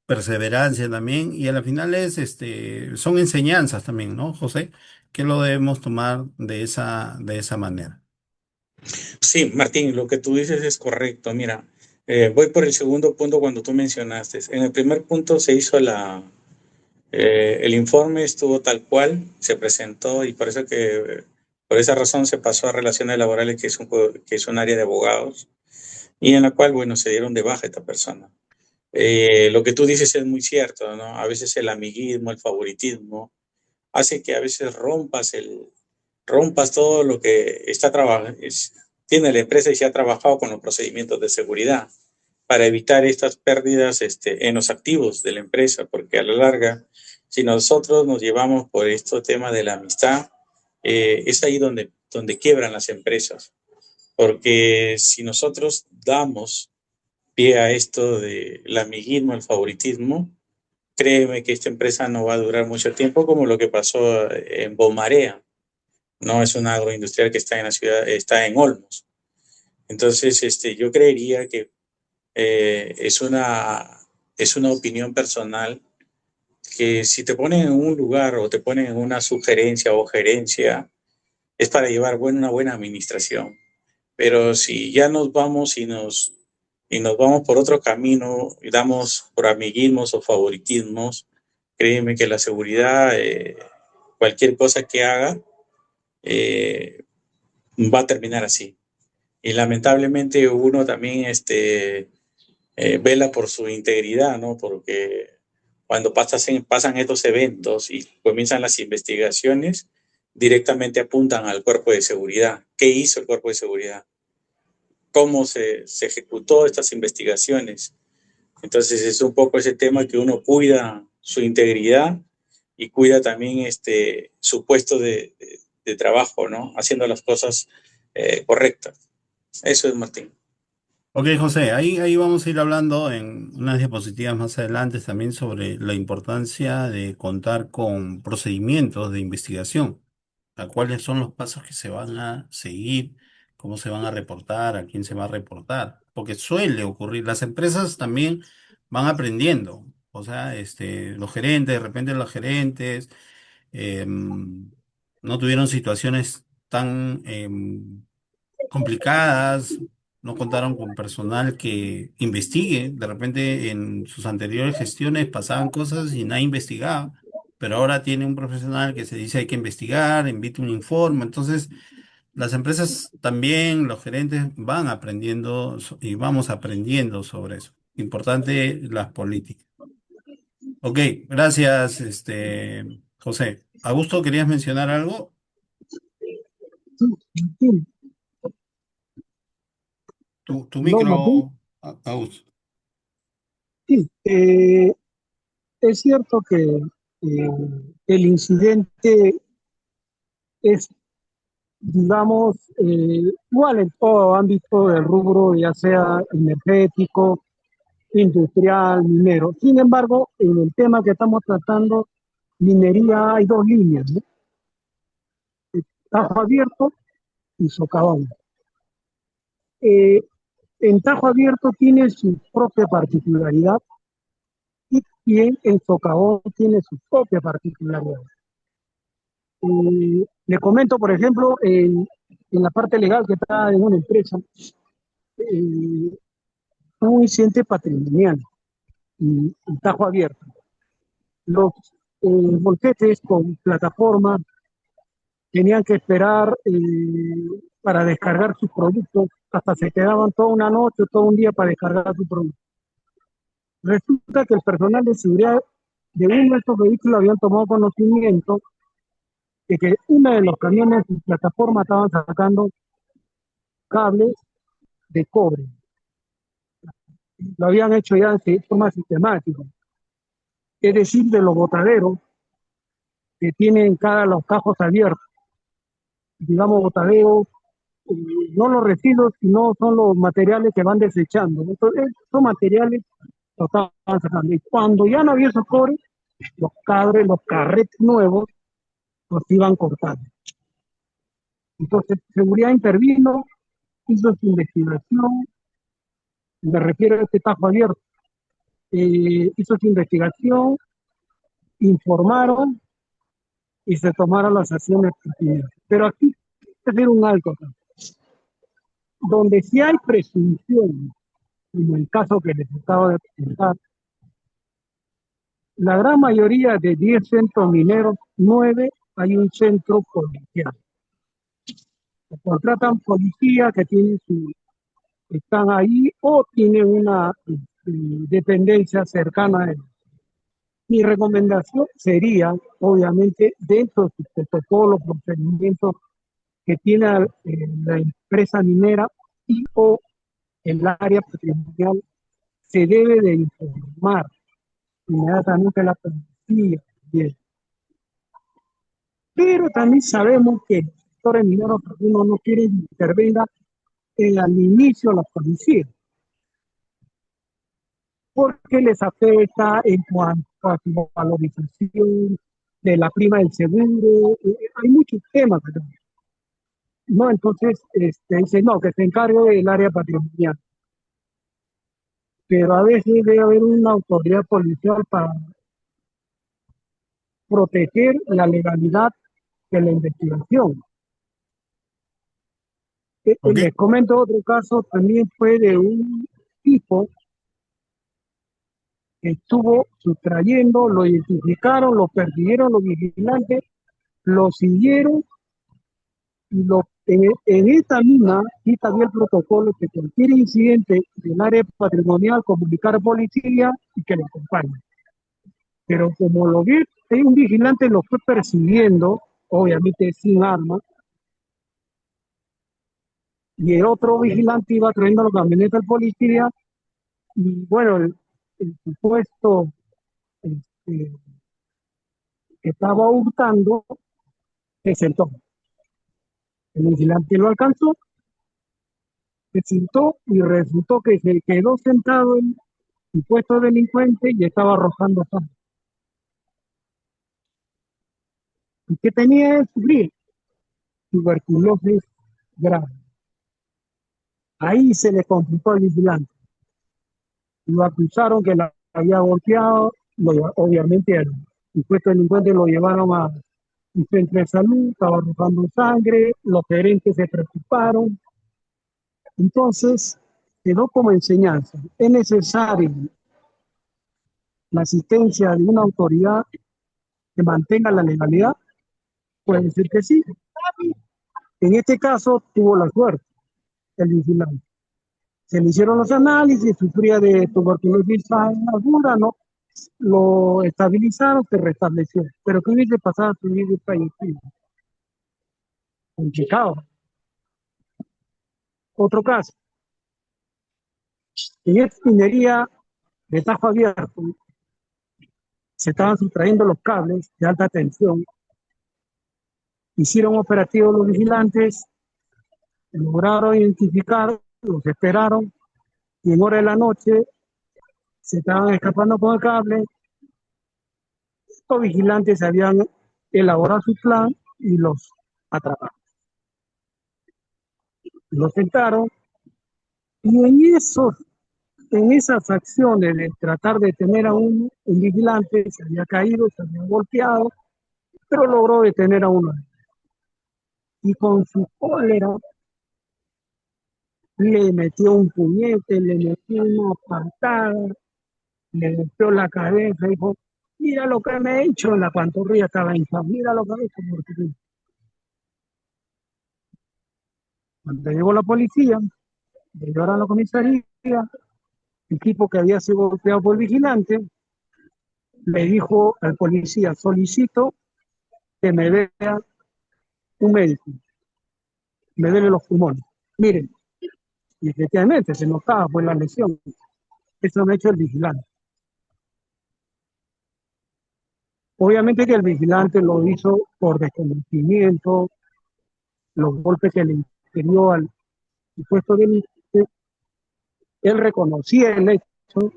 perseverancia también, y a la final son enseñanzas también, ¿no, José? Que lo debemos tomar de esa manera. Sí, Martín, lo que tú dices es correcto. Mira, voy por el segundo punto cuando tú mencionaste. En el primer punto se hizo el informe, estuvo tal cual, se presentó y por esa razón se pasó a relaciones laborales, que es un área de abogados, y en la cual, bueno, se dieron de baja a esta persona. Lo que tú dices es muy cierto, ¿no? A veces el amiguismo, el favoritismo, hace que a veces rompas todo lo que tiene la empresa y se ha trabajado con los procedimientos de seguridad para evitar estas pérdidas en los activos de la empresa, porque a la larga, si nosotros nos llevamos por este tema de la amistad, es ahí donde quiebran las empresas, porque si nosotros damos pie a esto del amiguismo, el favoritismo, créeme que esta empresa no va a durar mucho tiempo, como lo que pasó en Bomarea. No es un agroindustrial que está en la ciudad, está en Olmos. Entonces, yo creería que eh, es una, es una opinión personal, que si te ponen en un lugar o te ponen en una sugerencia o gerencia, es para llevar una buena administración. Pero si ya nos vamos y nos vamos por otro camino y damos por amiguismos o favoritismos, créeme que la seguridad, cualquier cosa que haga, eh, va a terminar así. Y lamentablemente uno también vela por su integridad, ¿no? Porque cuando pasan estos eventos y comienzan las investigaciones, directamente apuntan al cuerpo de seguridad. ¿Qué hizo el cuerpo de seguridad? ¿Cómo se ejecutó estas investigaciones? Entonces es un poco ese tema, que uno cuida su integridad y cuida también su puesto de trabajo, ¿no? Haciendo las cosas correctas. Eso es, Martín. Ok, José, ahí vamos a ir hablando en unas diapositivas más adelante también sobre la importancia de contar con procedimientos de investigación, a cuáles son los pasos que se van a seguir, cómo se van a reportar, a quién se va a reportar, porque suele ocurrir, las empresas también van aprendiendo, o sea, los gerentes, de repente los gerentes no tuvieron situaciones tan complicadas, no contaron con personal que investigue. De repente en sus anteriores gestiones pasaban cosas y nadie investigaba, pero ahora tiene un profesional que se dice hay que investigar, emite un informe. Entonces, las empresas también, los gerentes van aprendiendo y vamos aprendiendo sobre eso. Importante las políticas. Ok, gracias, José. Augusto, ¿querías mencionar algo? Sí, sí, Tu no, Martín, micro, Augusto. sí. Es cierto que el incidente es, digamos, igual en todo ámbito del rubro, ya sea energético, industrial, minero. Sin embargo, en el tema que estamos tratando, minería, hay dos líneas, ¿no? Tajo abierto y socavón. Eh, en tajo abierto tiene su propia particularidad y en socavón tiene su propia particularidad. Le comento, por ejemplo, en la parte legal que está en una empresa, un incidente patrimonial y tajo abierto. Los bolquetes con plataforma tenían que esperar para descargar sus productos, hasta se quedaban toda una noche, todo un día para descargar su producto. Resulta que el personal de seguridad de uno de estos vehículos habían tomado conocimiento de que uno de los camiones de plataforma estaban sacando cables de cobre. Lo habían hecho ya de forma sistemática. Es decir, de los botaderos que tienen cada los cajos abiertos, digamos botaderos, no los residuos, sino son los materiales que van desechando. Entonces, esos materiales los estaban sacando. Y cuando ya no había esos cobres, los cabres, los carretes nuevos, los iban cortando. Entonces, seguridad intervino, hizo su investigación, me refiero a este tajo abierto, hizo su investigación, informaron y se tomaron las acciones pertinentes. Pero aquí hay que hacer un alto acá. Donde sí hay presunción, en el caso que les acabo de presentar, la gran mayoría de 10 centros mineros, 9 hay un centro policial. Se contratan policías que tienen están ahí o tienen una dependencia cercana a ellos. Mi recomendación sería, obviamente, dentro de sus protocolos, procedimientos que tiene la empresa minera y o el área patrimonial, se debe de informar inmediatamente a la policía. Bien. Pero también sabemos que el sector minero, uno no quiere intervenir al inicio a la policía, porque les afecta en cuanto a su valorización de la prima del seguro. Hay muchos temas, ¿verdad? No, entonces dice, no, que se encargue del área patrimonial. Pero a veces debe haber una autoridad policial para proteger la legalidad de la investigación. Okay. Les comento otro caso, también fue de un tipo que estuvo sustrayendo, lo identificaron, lo persiguieron los vigilantes, lo siguieron y en esta mina sí había el protocolo que cualquier incidente del área patrimonial comunicar a policía y que le acompañe. Pero como lo vi, un vigilante lo fue persiguiendo, obviamente sin armas, y el otro vigilante iba trayendo la camioneta al policía, y bueno, el supuesto este, que estaba hurtando se sentó. El vigilante lo alcanzó, se sentó y resultó que se quedó sentado el supuesto delincuente y estaba arrojando sangre. ¿Y qué tenía de sufrir? Tuberculosis grave. Ahí se le complicó al vigilante. Lo acusaron que la había golpeado, obviamente el supuesto delincuente lo llevaron a un centro de salud, estaba arrojando sangre, los gerentes se preocuparon. Entonces, quedó como enseñanza. Es necesario la asistencia de una autoridad que mantenga la legalidad. Puede decir que sí. En este caso, tuvo la suerte el vigilante. Se le hicieron los análisis, sufría de tuberculosis aguda, ¿no? Lo estabilizaron, se restableció. Pero ¿qué hubiese pasado si hubiese fallecido? Complicado. Otro caso. En esta minería de tajo abierto se estaban sustrayendo los cables de alta tensión. Hicieron operativos los vigilantes, lograron identificar, los esperaron y en hora de la noche se estaban escapando con el cable. Los vigilantes habían elaborado su plan y los atraparon. Los sentaron y en esas acciones de tratar de detener a un vigilante, se había caído, se había golpeado, pero logró detener a uno. Y con su cólera le metió un puñete, le metió una patada, le golpeó la cabeza y dijo, mira lo que me he hecho, en la pantorrilla estaba hinchada, mira lo que me he hecho. Cuando llegó la policía, me llevaron a la comisaría, el tipo que había sido golpeado por el vigilante le dijo al policía, solicito que me vea un médico, me duele los pulmones. Miren, y efectivamente se notaba pues la lesión. Eso me ha hecho el vigilante. Obviamente que el vigilante lo hizo por desconocimiento, los golpes que le infirió al supuesto delito. Él reconocía el hecho,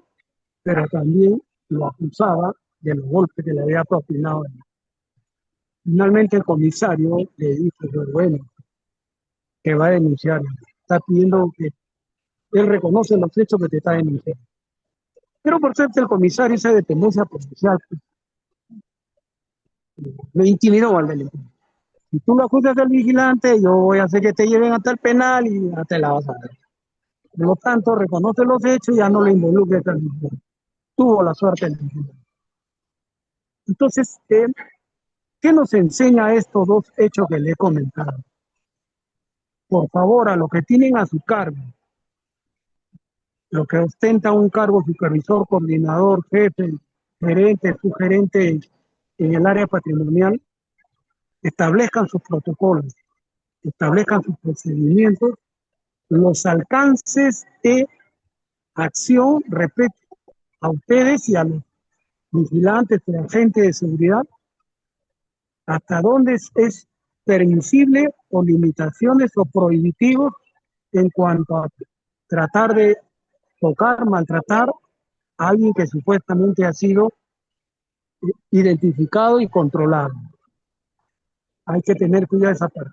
pero también lo acusaba de los golpes que le había propinado. Finalmente el comisario le dijo, bueno, que va a denunciar. Está pidiendo que él reconoce los hechos que te está denunciando. Pero por suerte el comisario, esa dependencia policial, le intimidó al delincuente. Si tú lo acusas del vigilante, yo voy a hacer que te lleven hasta el penal y ya te la vas a ver. Por lo tanto, reconoce los hechos y ya no le involucres al vigilante. Tuvo la suerte el vigilante. Entonces, ¿qué nos enseña estos dos hechos que le he comentado? Por favor, a los que tienen a su cargo, los que ostentan un cargo supervisor, coordinador, jefe, gerente, subgerente en el área patrimonial, establezcan sus protocolos, establezcan sus procedimientos, los alcances de acción respecto a ustedes y a los vigilantes y agentes de seguridad, hasta dónde es permisible o limitaciones o prohibitivos en cuanto a tratar de tocar, maltratar a alguien que supuestamente ha sido identificado y controlado. Hay que tener cuidado de esa parte.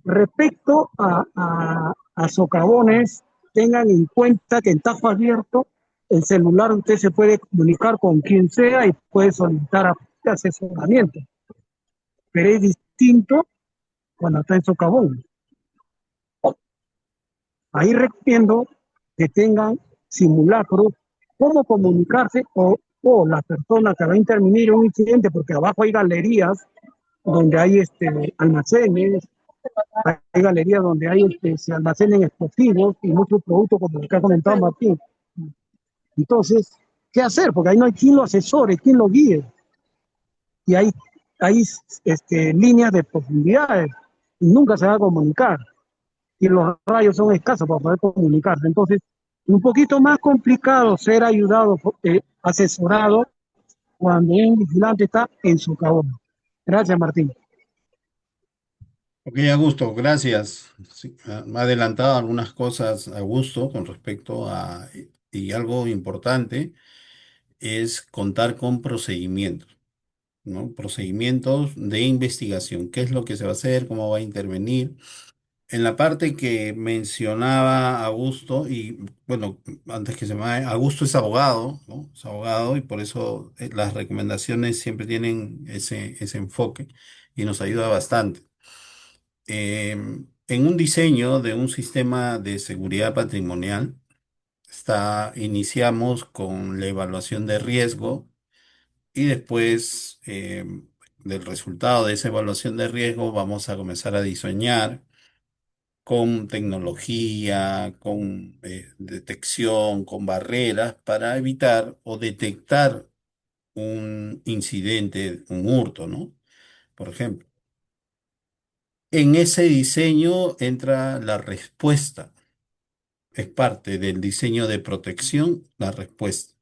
Respecto a socavones, tengan en cuenta que en tajo abierto, el celular usted se puede comunicar con quien sea y puede solicitar asesoramiento, pero es distinto cuando está en socavón. Ahí recomiendo que tengan simulacros, cómo comunicarse o la persona que va a intervenir en un incidente, porque abajo hay galerías donde hay almacenes, hay galerías donde hay se almacenan explosivos y muchos productos, como lo que ha comentado Martín. Entonces, ¿qué hacer? Porque ahí no hay quien lo asesore, quien lo guíe. Y hay líneas de profundidades y nunca se va a comunicar. Y los rayos son escasos para poder comunicarse. Entonces, un poquito más complicado ser ayudado, asesorado, cuando un vigilante está en su caón. Gracias, Martín. Ok, Augusto, gracias. Sí, me ha adelantado algunas cosas, Augusto, con respecto a, y algo importante es contar con procedimientos, ¿no? Procedimientos de investigación. ¿Qué es lo que se va a hacer? ¿Cómo va a intervenir? En la parte que mencionaba Augusto, y bueno, antes que se me vaya, Augusto es abogado, ¿no? Es abogado y por eso las recomendaciones siempre tienen ese enfoque y nos ayuda bastante. En un diseño de un sistema de seguridad patrimonial, iniciamos con la evaluación de riesgo y después del resultado de esa evaluación de riesgo vamos a comenzar a diseñar con tecnología, con detección, con barreras para evitar o detectar un incidente, un hurto, ¿no? Por ejemplo. En ese diseño entra la respuesta. Es parte del diseño de protección, la respuesta.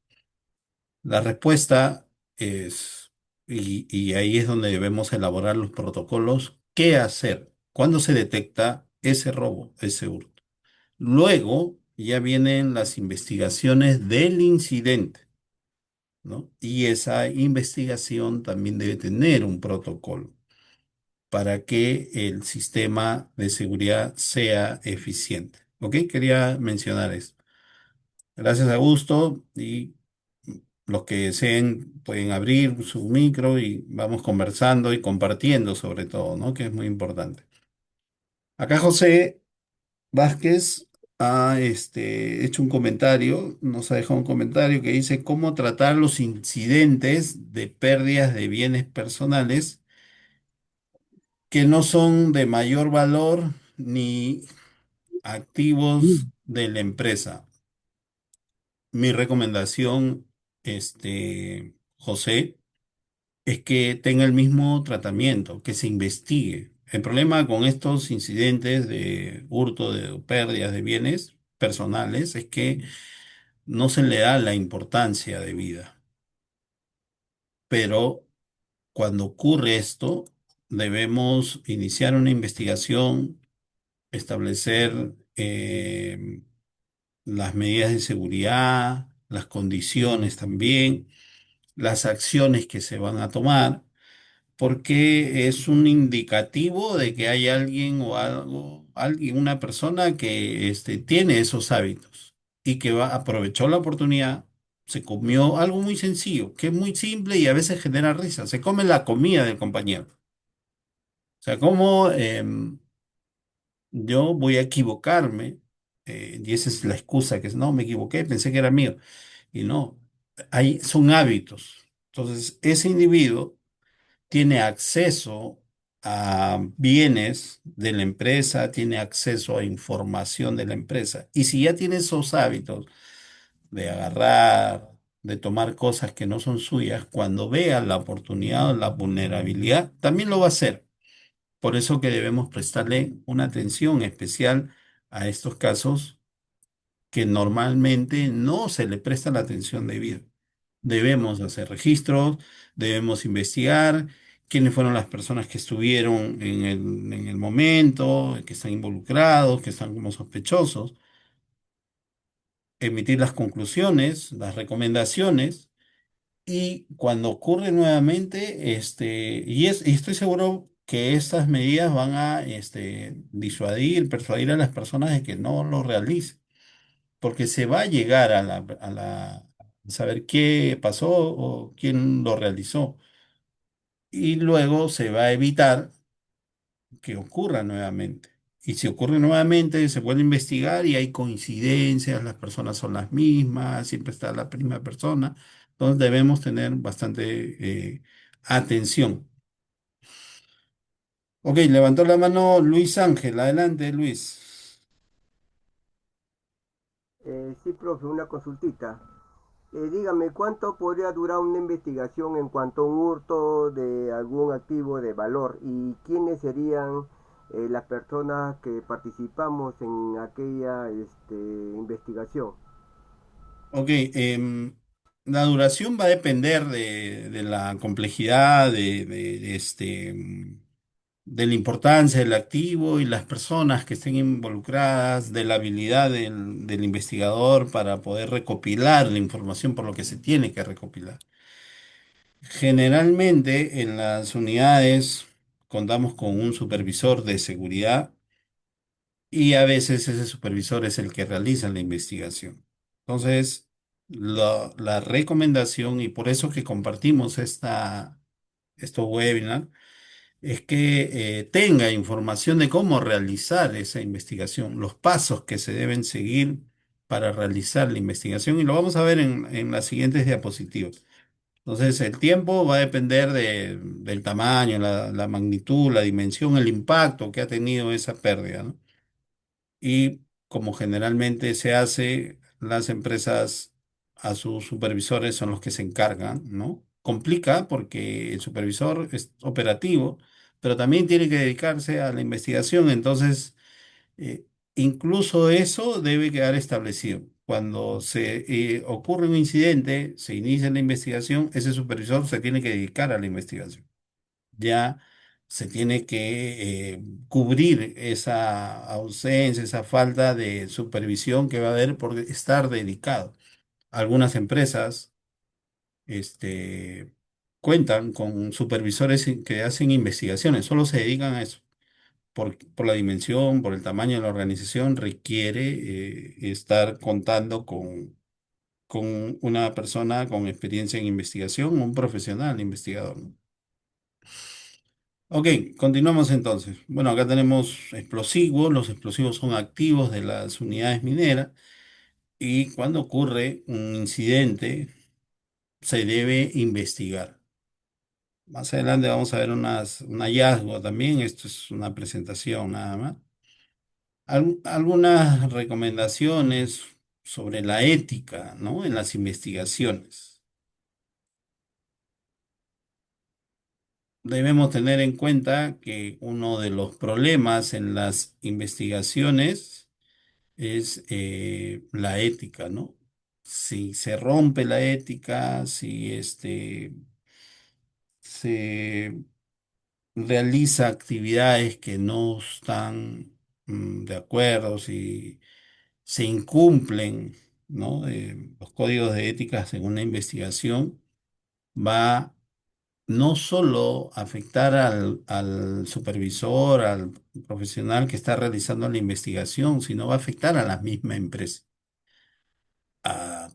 La respuesta es, y ahí es donde debemos elaborar los protocolos, qué hacer cuando se detecta ese robo, ese hurto. Luego ya vienen las investigaciones del incidente, ¿no? Y esa investigación también debe tener un protocolo para que el sistema de seguridad sea eficiente. ¿Ok? Quería mencionar esto. Gracias, Augusto. Y los que deseen pueden abrir su micro y vamos conversando y compartiendo sobre todo, ¿no? Que es muy importante. Acá José Vázquez ha hecho un comentario, nos ha dejado un comentario que dice cómo tratar los incidentes de pérdidas de bienes personales que no son de mayor valor ni Activos Mm. de la empresa. Mi recomendación, José, es que tenga el mismo tratamiento, que se investigue. El problema con estos incidentes de hurto, de pérdidas de bienes personales, es que no se le da la importancia de vida. Pero cuando ocurre esto, debemos iniciar una investigación, establecer las medidas de seguridad, las condiciones también, las acciones que se van a tomar, porque es un indicativo de que hay alguien o algo, alguien, una persona que tiene esos hábitos y que aprovechó la oportunidad, se comió algo muy sencillo, que es muy simple y a veces genera risa. Se come la comida del compañero. O sea, como yo voy a equivocarme, y esa es la excusa, que es, no, me equivoqué, pensé que era mío. Y no, son hábitos. Entonces, ese individuo tiene acceso a bienes de la empresa, tiene acceso a información de la empresa. Y si ya tiene esos hábitos de agarrar, de tomar cosas que no son suyas, cuando vea la oportunidad o la vulnerabilidad, también lo va a hacer. Por eso que debemos prestarle una atención especial a estos casos que normalmente no se le presta la atención debida. Debemos hacer registros, debemos investigar quiénes fueron las personas que estuvieron en el momento, que están involucrados, que están como sospechosos, emitir las conclusiones, las recomendaciones y cuando ocurre nuevamente, y estoy seguro que estas medidas van a disuadir, persuadir a las personas de que no lo realicen, porque se va a llegar a saber qué pasó o quién lo realizó. Y luego se va a evitar que ocurra nuevamente. Y si ocurre nuevamente, se vuelve a investigar y hay coincidencias, las personas son las mismas, siempre está la primera persona. Entonces debemos tener bastante atención. Ok, levantó la mano Luis Ángel. Adelante, Luis. Sí, profe, una consultita. Dígame, ¿cuánto podría durar una investigación en cuanto a un hurto de algún activo de valor? ¿Y quiénes serían las personas que participamos en aquella investigación? Ok, la duración va a depender de la complejidad, de la importancia del activo y las personas que estén involucradas, de la habilidad del investigador para poder recopilar la información por lo que se tiene que recopilar. Generalmente en las unidades contamos con un supervisor de seguridad y a veces ese supervisor es el que realiza la investigación. Entonces, la recomendación, y por eso que compartimos estos webinars, es que tenga información de cómo realizar esa investigación, los pasos que se deben seguir para realizar la investigación, y lo vamos a ver en las siguientes diapositivas. Entonces, el tiempo va a depender del tamaño, la magnitud, la dimensión, el impacto que ha tenido esa pérdida, ¿no? Y como generalmente se hace, las empresas a sus supervisores son los que se encargan, ¿no? Complica porque el supervisor es operativo, pero también tiene que dedicarse a la investigación. Entonces, eh, incluso eso debe quedar establecido. Cuando ocurre un incidente, se inicia la investigación, ese supervisor se tiene que dedicar a la investigación. Ya se tiene que cubrir esa ausencia, esa falta de supervisión que va a haber por estar dedicado. Algunas empresas este, cuentan con supervisores que hacen investigaciones, solo se dedican a eso. Por la dimensión, por el tamaño de la organización, requiere estar contando con una persona con experiencia en investigación, un profesional investigador, ¿no? Ok, continuamos entonces. Bueno, acá tenemos explosivos. Los explosivos son activos de las unidades mineras y cuando ocurre un incidente se debe investigar. Más adelante vamos a ver un hallazgo también. Esto es una presentación nada más. Algunas recomendaciones sobre la ética, ¿no? En las investigaciones. Debemos tener en cuenta que uno de los problemas en las investigaciones es la ética, ¿no? Si se rompe la ética, si se realiza actividades que no están de acuerdo, si se incumplen, ¿no? Los códigos de ética en una investigación, va no solo a afectar al supervisor, al profesional que está realizando la investigación, sino va a afectar a la misma empresa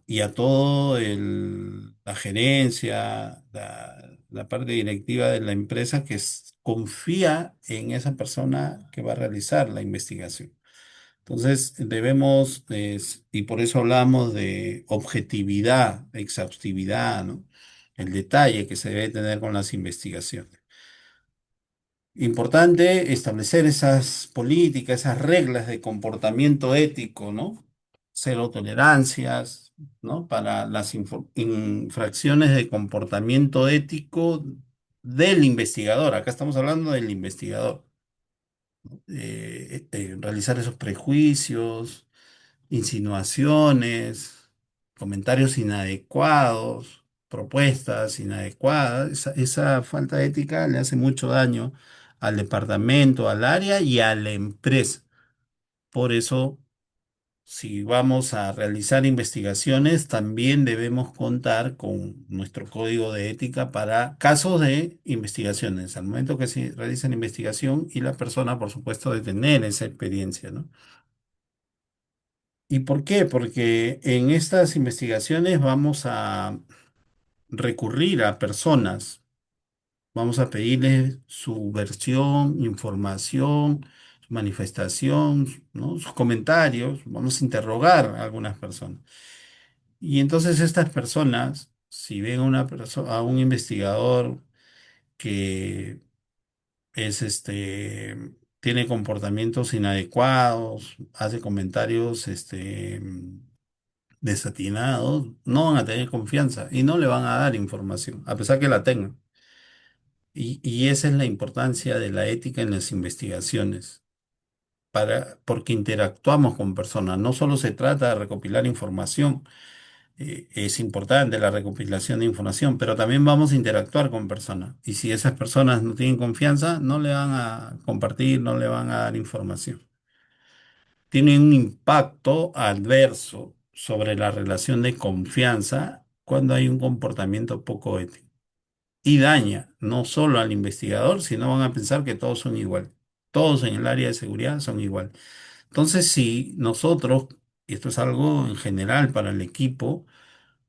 y a todo la gerencia, la parte directiva de la empresa que confía en esa persona que va a realizar la investigación. Entonces, debemos, y por eso hablamos de objetividad, exhaustividad, ¿no? El detalle que se debe tener con las investigaciones. Importante establecer esas políticas, esas reglas de comportamiento ético, ¿no? Cero tolerancias, ¿no? Para las infracciones de comportamiento ético del investigador. Acá estamos hablando del investigador. Realizar esos prejuicios, insinuaciones, comentarios inadecuados, propuestas inadecuadas. Esa falta de ética le hace mucho daño al departamento, al área y a la empresa. Por eso, si vamos a realizar investigaciones, también debemos contar con nuestro código de ética para casos de investigaciones. Al momento que se realiza la investigación y la persona, por supuesto, de tener esa experiencia, ¿no? ¿Y por qué? Porque en estas investigaciones vamos a recurrir a personas, vamos a pedirles su versión, información, su manifestación, ¿no? Sus comentarios, vamos a interrogar a algunas personas. Y entonces estas personas, si ven a un investigador que es tiene comportamientos inadecuados, hace comentarios desatinados, no van a tener confianza y no le van a dar información, a pesar que la tengan. Y esa es la importancia de la ética en las investigaciones, porque interactuamos con personas. No solo se trata de recopilar información, es importante la recopilación de información, pero también vamos a interactuar con personas. Y si esas personas no tienen confianza, no le van a compartir, no le van a dar información. Tiene un impacto adverso sobre la relación de confianza cuando hay un comportamiento poco ético. Y daña no solo al investigador, sino van a pensar que todos son igual. Todos en el área de seguridad son igual. Entonces, si nosotros, y esto es algo en general para el equipo,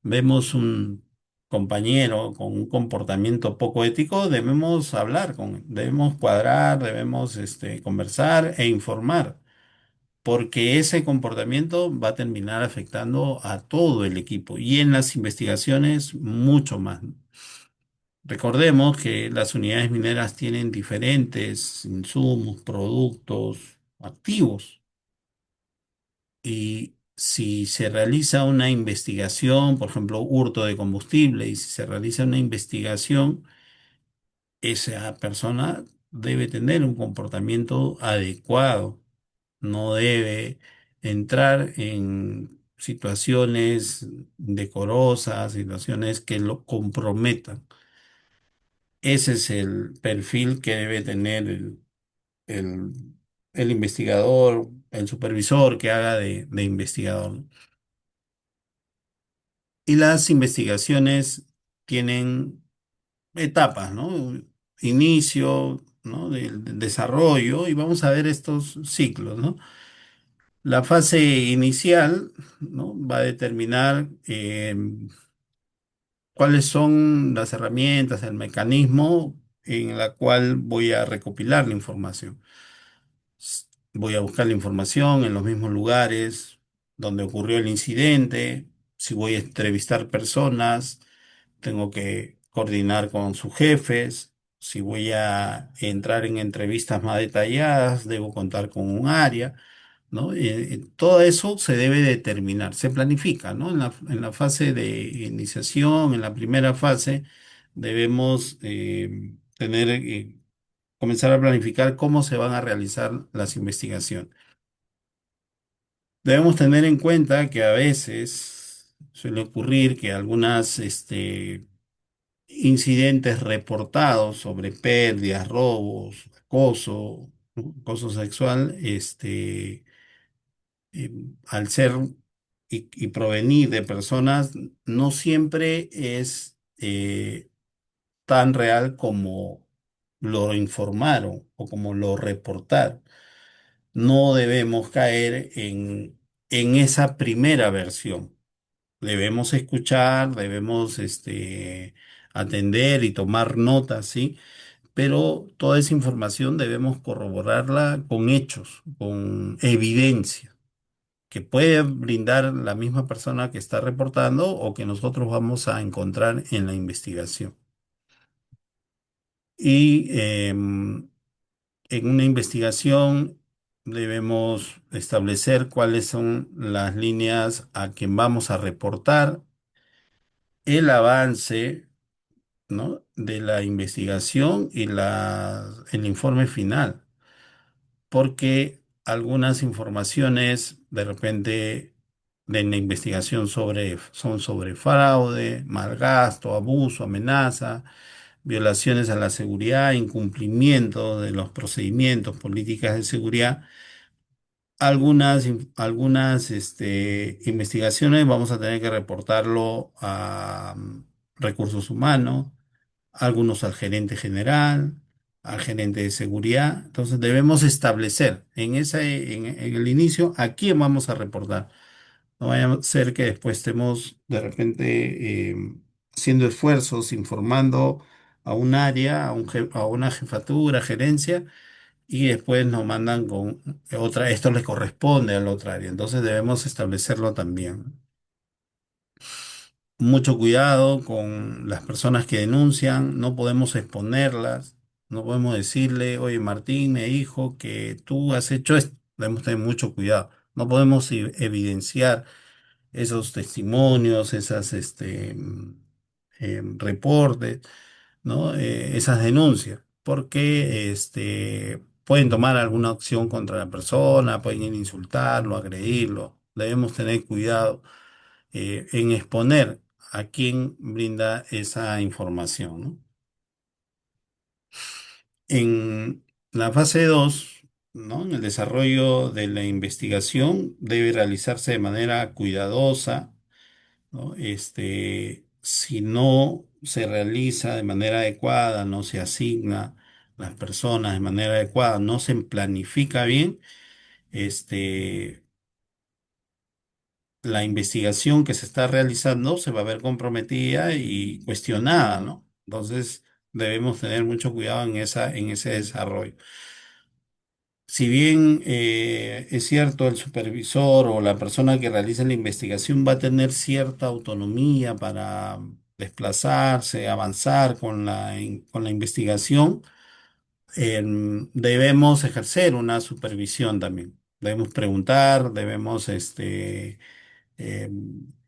vemos un compañero con un comportamiento poco ético, debemos hablar con él, debemos cuadrar, debemos conversar e informar porque ese comportamiento va a terminar afectando a todo el equipo y en las investigaciones mucho más. Recordemos que las unidades mineras tienen diferentes insumos, productos, activos y si se realiza una investigación, por ejemplo, hurto de combustible, y si se realiza una investigación, esa persona debe tener un comportamiento adecuado, no debe entrar en situaciones decorosas, situaciones que lo comprometan. Ese es el perfil que debe tener el- el investigador, el supervisor que haga de investigador. Y las investigaciones tienen etapas, ¿no? Inicio, ¿no? Del desarrollo y vamos a ver estos ciclos, ¿no? La fase inicial, ¿no? Va a determinar cuáles son las herramientas, el mecanismo en la cual voy a recopilar la información. Voy a buscar la información en los mismos lugares donde ocurrió el incidente. Si voy a entrevistar personas, tengo que coordinar con sus jefes. Si voy a entrar en entrevistas más detalladas, debo contar con un área. ¿no? Todo eso se debe determinar, se planifica, ¿no? En la fase de iniciación, en la primera fase, debemos comenzar a planificar cómo se van a realizar las investigaciones. Debemos tener en cuenta que a veces suele ocurrir que algunas, incidentes reportados sobre pérdidas, robos, acoso, ¿no? Acoso sexual, al ser y provenir de personas, no siempre es tan real como lo informaron o como lo reportaron. No debemos caer en esa primera versión. Debemos escuchar, debemos atender y tomar notas, ¿sí? Pero toda esa información debemos corroborarla con hechos, con evidencia, que puede brindar la misma persona que está reportando o que nosotros vamos a encontrar en la investigación. Y en una investigación debemos establecer cuáles son las líneas a quien vamos a reportar, el avance, ¿no? De la investigación y el informe final, porque algunas informaciones de repente de la investigación son sobre fraude, malgasto, abuso, amenaza, violaciones a la seguridad, incumplimiento de los procedimientos, políticas de seguridad. Algunas investigaciones vamos a tener que reportarlo a recursos humanos, algunos al gerente general, al gerente de seguridad. Entonces debemos establecer en el inicio a quién vamos a reportar. No vaya a ser que después estemos de repente haciendo esfuerzos, informando a un área, a una jefatura, gerencia, y después nos mandan con otra, esto le corresponde a la otra área. Entonces debemos establecerlo también. Mucho cuidado con las personas que denuncian, no podemos exponerlas, no podemos decirle, oye, Martín me dijo que tú has hecho esto. Debemos tener mucho cuidado. No podemos evidenciar esos testimonios, reportes, ¿no? Esas denuncias, porque pueden tomar alguna acción contra la persona, pueden insultarlo, agredirlo. Debemos tener cuidado en exponer a quien brinda esa información, ¿no? En la fase 2, ¿no? En el desarrollo de la investigación debe realizarse de manera cuidadosa, ¿no? Si no se realiza de manera adecuada, no se asigna las personas de manera adecuada, no se planifica bien, este, la investigación que se está realizando se va a ver comprometida y cuestionada, ¿no? Entonces, debemos tener mucho cuidado en ese desarrollo. Si bien es cierto, el supervisor o la persona que realiza la investigación va a tener cierta autonomía para desplazarse, avanzar con la investigación, debemos ejercer una supervisión también. Debemos preguntar, debemos eh,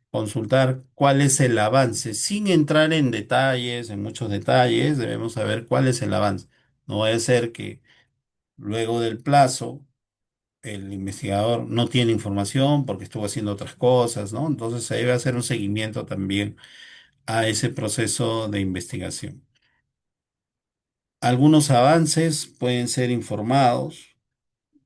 consultar cuál es el avance, sin entrar en detalles, en muchos detalles, debemos saber cuál es el avance. No vaya a ser que luego del plazo el investigador no tiene información porque estuvo haciendo otras cosas, ¿no? Entonces se debe hacer un seguimiento también a ese proceso de investigación. Algunos avances pueden ser informados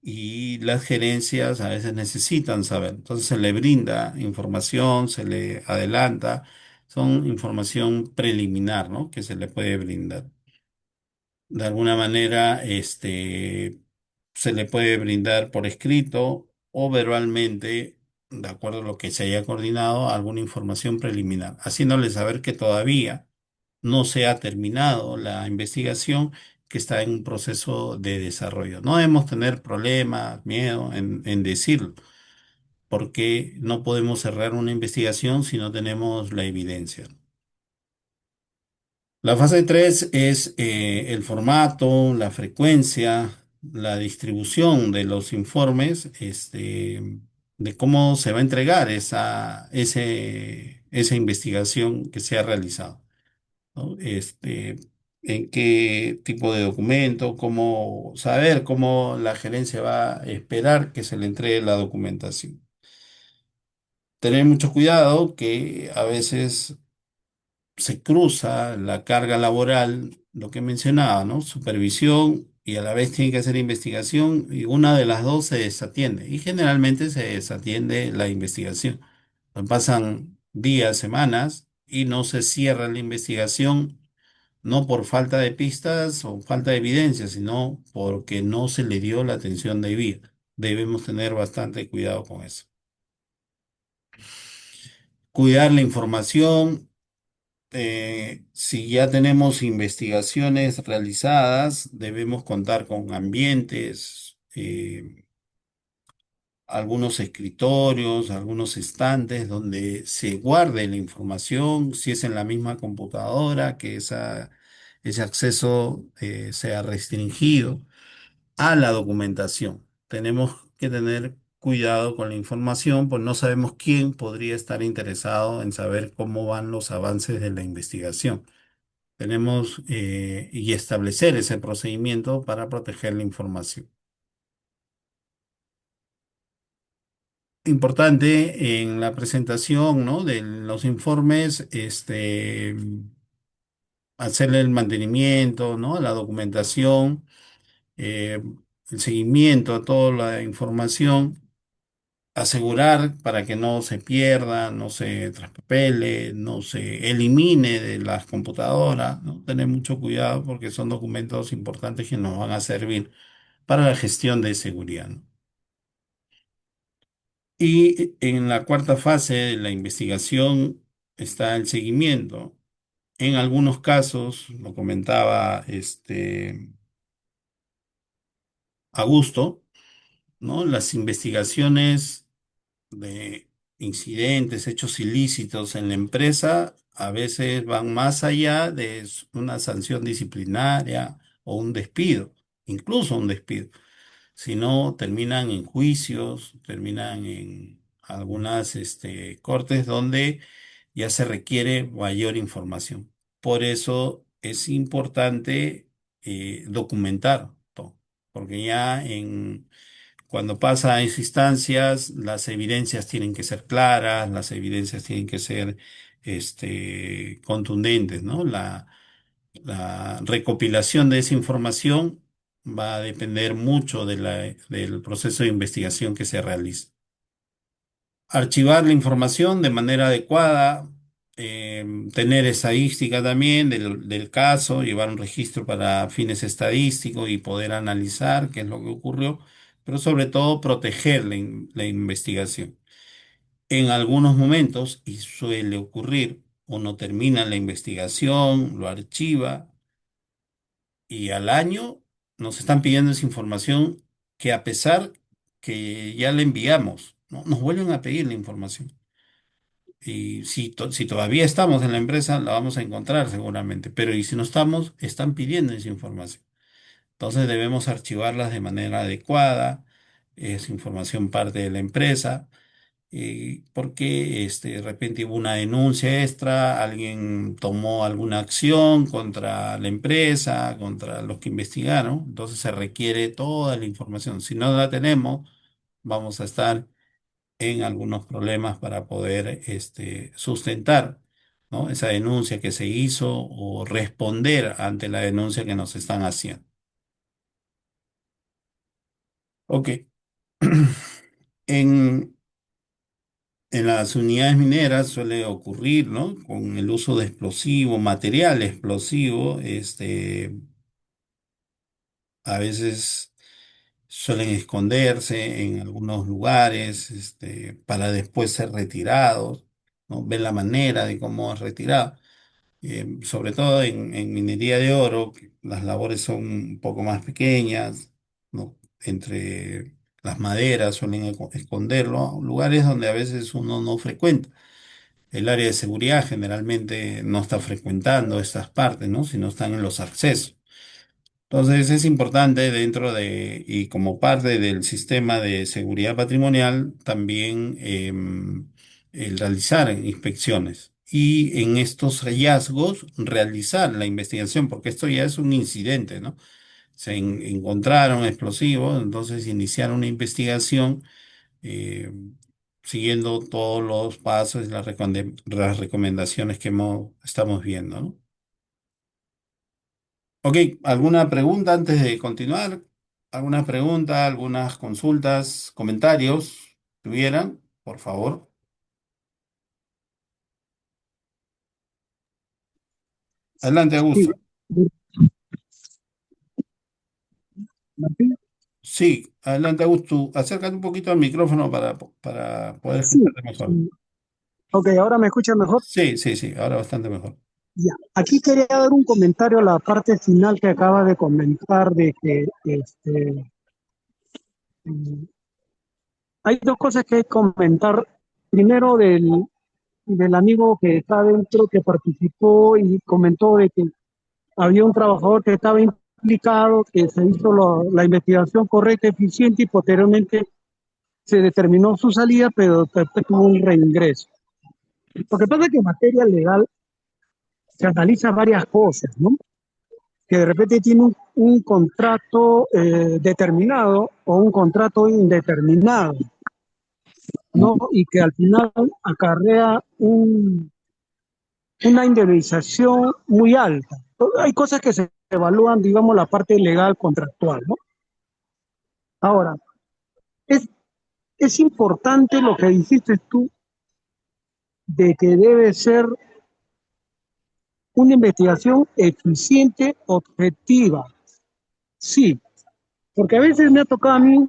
y las gerencias a veces necesitan saber. Entonces se le brinda información, se le adelanta, son información preliminar, ¿no? Que se le puede brindar. De alguna manera, se le puede brindar por escrito o verbalmente, de acuerdo a lo que se haya coordinado, alguna información preliminar, haciéndole saber que todavía no se ha terminado la investigación, que está en un proceso de desarrollo. No debemos tener problemas, miedo en decirlo, porque no podemos cerrar una investigación si no tenemos la evidencia. La fase 3 es el formato, la frecuencia. la distribución de los informes, de cómo se va a entregar esa investigación que se ha realizado, ¿no? En qué tipo de documento, cómo saber cómo la gerencia va a esperar que se le entregue la documentación. Tener mucho cuidado que a veces se cruza la carga laboral, lo que mencionaba, ¿no? Supervisión y a la vez tiene que hacer investigación y una de las dos se desatiende y generalmente se desatiende la investigación. Pasan días, semanas y no se cierra la investigación, no por falta de pistas o falta de evidencia, sino porque no se le dio la atención debida. Debemos tener bastante cuidado con eso. Cuidar la información. Si ya tenemos investigaciones realizadas, debemos contar con ambientes, algunos escritorios, algunos estantes donde se guarde la información, si es en la misma computadora, que ese acceso sea restringido a la documentación. Tenemos que tener cuidado con la información, pues no sabemos quién podría estar interesado en saber cómo van los avances de la investigación. Tenemos y establecer ese procedimiento para proteger la información. Importante en la presentación, ¿no? De los informes, hacerle el mantenimiento, ¿no? La documentación, eh, el seguimiento a toda la información, asegurar para que no se pierda, no se traspapele, no se elimine de las computadoras, ¿no? Tener mucho cuidado porque son documentos importantes que nos van a servir para la gestión de seguridad, ¿no? Y en la cuarta fase de la investigación está el seguimiento. En algunos casos, lo comentaba Augusto, ¿no? Las investigaciones de incidentes, hechos ilícitos en la empresa a veces van más allá de una sanción disciplinaria o un despido, incluso un despido, sino terminan en juicios, terminan en algunas cortes donde ya se requiere mayor información. Por eso es importante documentar todo, porque ya cuando pasa a esas instancias, las evidencias tienen que ser claras, las evidencias tienen que ser contundentes, ¿no? La recopilación de esa información va a depender mucho del proceso de investigación que se realiza. Archivar la información de manera adecuada, tener estadística también del caso, llevar un registro para fines estadísticos y poder analizar qué es lo que ocurrió, pero sobre todo proteger la investigación. En algunos momentos, y suele ocurrir, uno termina la investigación, lo archiva y al año nos están pidiendo esa información que a pesar que ya le enviamos, ¿no? Nos vuelven a pedir la información. Y si todavía estamos en la empresa, la vamos a encontrar seguramente, pero y si no estamos, están pidiendo esa información. Entonces debemos archivarlas de manera adecuada, es información parte de la empresa, porque de repente hubo una denuncia extra, alguien tomó alguna acción contra la empresa, contra los que investigaron, entonces se requiere toda la información. Si no la tenemos, vamos a estar en algunos problemas para poder sustentar, ¿no? Esa denuncia que se hizo o responder ante la denuncia que nos están haciendo. Ok. En, en las unidades mineras suele ocurrir, ¿no? Con el uso de explosivo, material explosivo, a veces suelen esconderse en algunos lugares, para después ser retirados, ¿no? Ven la manera de cómo es retirado. Sobre todo en minería de oro, que las labores son un poco más pequeñas, ¿no? Entre las maderas suelen esconderlo, lugares donde a veces uno no frecuenta. El área de seguridad generalmente no está frecuentando estas partes, ¿no? Si no están en los accesos. Entonces es importante dentro y como parte del sistema de seguridad patrimonial también el realizar inspecciones y en estos hallazgos realizar la investigación, porque esto ya es un incidente, ¿no? Encontraron explosivos, entonces iniciar una investigación eh, siguiendo todos los pasos y las recomendaciones que estamos viendo, ¿no? Ok, ¿alguna pregunta antes de continuar? ¿Alguna pregunta, algunas consultas, comentarios? ¿Tuvieran? Por favor. Adelante, Sí, Augusto. Martín. Sí, adelante, Augusto. Acércate un poquito al micrófono para poder Sí, escucharte mejor. ok, ahora me escucha mejor. Sí, sí, sí, ahora bastante mejor. Ya, aquí quería dar un comentario a la parte final que acaba de comentar de que mm, hay dos cosas que hay que comentar. Primero del amigo que está dentro, que participó y comentó de que había un trabajador que estaba implicado, que se hizo la investigación correcta, eficiente y posteriormente se determinó su salida, pero después tuvo un reingreso. Lo que pasa es que en materia legal se analiza varias cosas, ¿no? Que de repente tiene un contrato determinado o un contrato indeterminado, ¿no? Y que al final acarrea una indemnización muy alta. Hay cosas que se evalúan, digamos, la parte legal contractual, ¿no? Ahora, es, es importante lo que dijiste tú de que debe ser una investigación eficiente, objetiva. Sí, porque a veces me ha tocado a mí,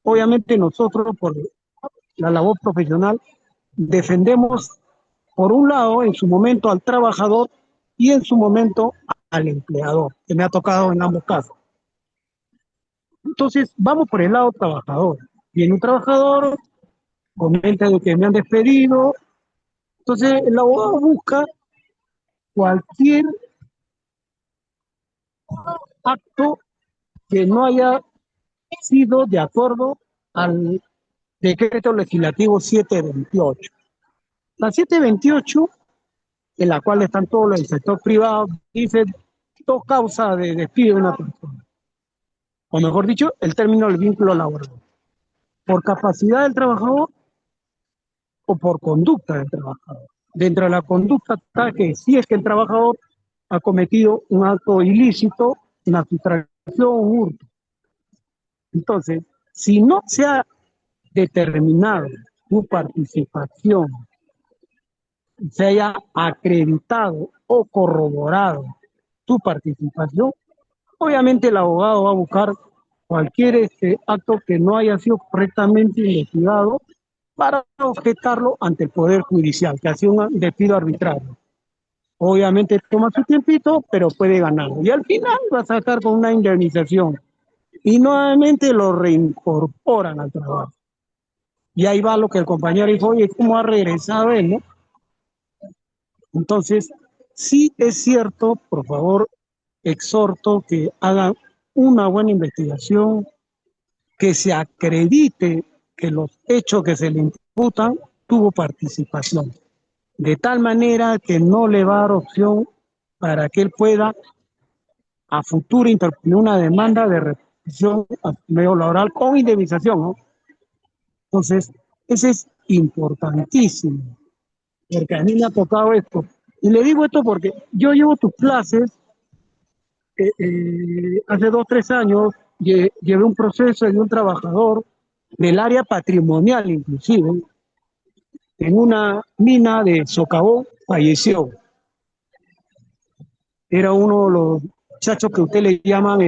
obviamente nosotros por la labor profesional, defendemos por un lado en su momento al trabajador y en su momento al empleador, que me ha tocado en ambos casos. Entonces, vamos por el lado trabajador. Viene un trabajador, comenta de que me han despedido, entonces el abogado busca cualquier acto que no haya sido de acuerdo al decreto legislativo 728. La 728, en la cual están todos los del sector privado, dice dos causas de despido de una persona, o mejor dicho, el término del vínculo laboral, por capacidad del trabajador o por conducta del trabajador. Dentro de la conducta está que si es que el trabajador ha cometido un acto ilícito, una sustracción, un hurto. Entonces, si no se ha determinado su participación, se haya acreditado o corroborado su participación, obviamente el abogado va a buscar cualquier acto que no haya sido correctamente investigado para objetarlo ante el Poder Judicial, que ha sido un despido arbitrario. Obviamente toma su tiempito, pero puede ganarlo. Y al final va a sacar con una indemnización. Y nuevamente lo reincorporan al trabajo. Y ahí va lo que el compañero dijo, oye, ¿cómo ha regresado él, no? Entonces, sí es cierto, por favor, exhorto que hagan una buena investigación, que se acredite que los hechos que se le imputan tuvo participación, de tal manera que no le va a dar opción para que él pueda a futuro interponer una demanda de reparación a medio laboral con indemnización, ¿no? Entonces, eso es importantísimo, porque a mí me ha tocado esto. Y le digo esto porque yo llevo tus clases, hace 2, 3 años llevé un proceso de un trabajador del área patrimonial inclusive, en una mina de socavón, falleció. Era uno de los muchachos que usted le llaman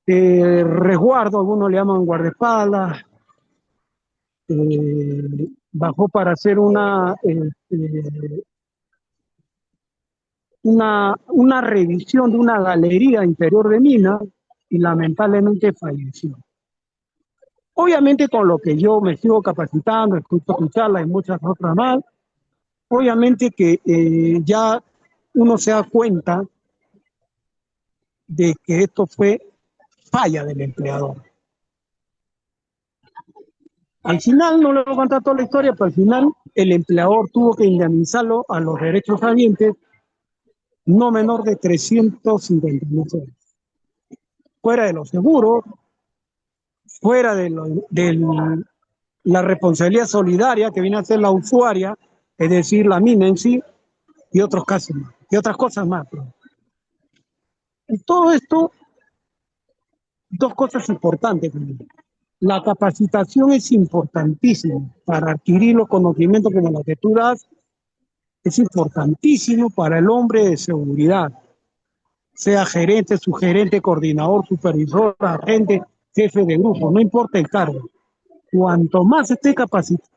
resguardo, algunos le llaman guardaespaldas, bajó para hacer una revisión de una galería interior de mina y lamentablemente falleció. Obviamente con lo que yo me sigo capacitando, escucho tu charla y muchas otras más, obviamente que ya uno se da cuenta de que esto fue falla del empleador. Al final, no le voy a contar toda la historia, pero al final el empleador tuvo que indemnizarlo a los derechos habientes no menor de 350.000 soles. Fuera de los seguros, fuera de la responsabilidad solidaria que viene a ser la usuaria, es decir, la mina en sí, y otros casos más, y otras cosas más. Y todo esto, dos cosas importantes. La capacitación es importantísima para adquirir los conocimientos como los que tú das, es importantísimo para el hombre de seguridad, sea gerente, subgerente, coordinador, supervisor, agente, jefe de grupo, no importa el cargo. Cuanto más esté capacitado,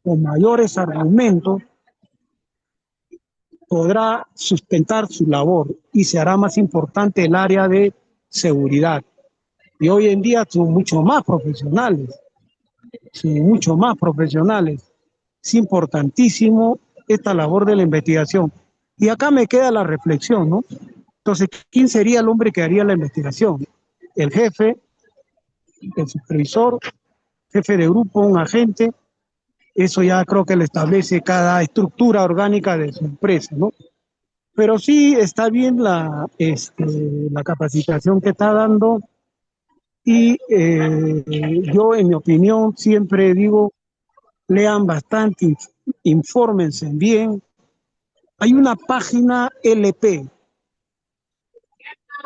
con mayores argumentos, podrá sustentar su labor y se hará más importante el área de seguridad. Y hoy en día son mucho más profesionales, Es importantísimo esta labor de la investigación. Y acá me queda la reflexión, ¿no? Entonces, ¿quién sería el hombre que haría la investigación? El jefe, el supervisor, jefe de grupo, un agente. Eso ya creo que lo establece cada estructura orgánica de su empresa, ¿no? Pero sí está bien la capacitación que está dando y yo, en mi opinión, siempre digo, lean bastante, infórmense bien. Hay una página LP,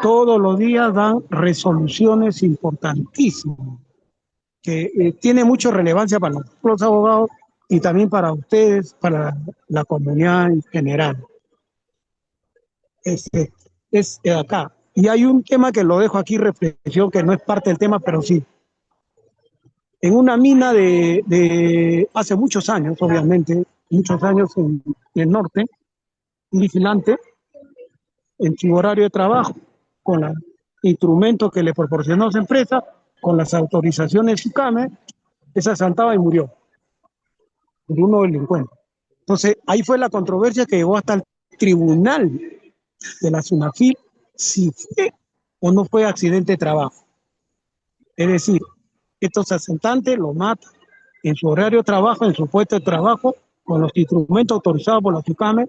todos los días dan resoluciones importantísimas, que tiene mucha relevancia para los abogados y también para ustedes, para la comunidad en general. Es acá. Y hay un tema que lo dejo aquí, reflexión, que no es parte del tema, pero sí. En una mina de hace muchos años, obviamente, muchos años en el norte, un vigilante, en su horario de trabajo, con los instrumentos que le proporcionó su empresa, con las autorizaciones de su CAME, se asaltaba y murió por uno delincuente. Entonces, ahí fue la controversia que llegó hasta el tribunal de la SUNAFIL, si fue o no fue accidente de trabajo. Es decir, estos asaltantes lo matan en su horario de trabajo, en su puesto de trabajo, con los instrumentos autorizados por la SUCAME.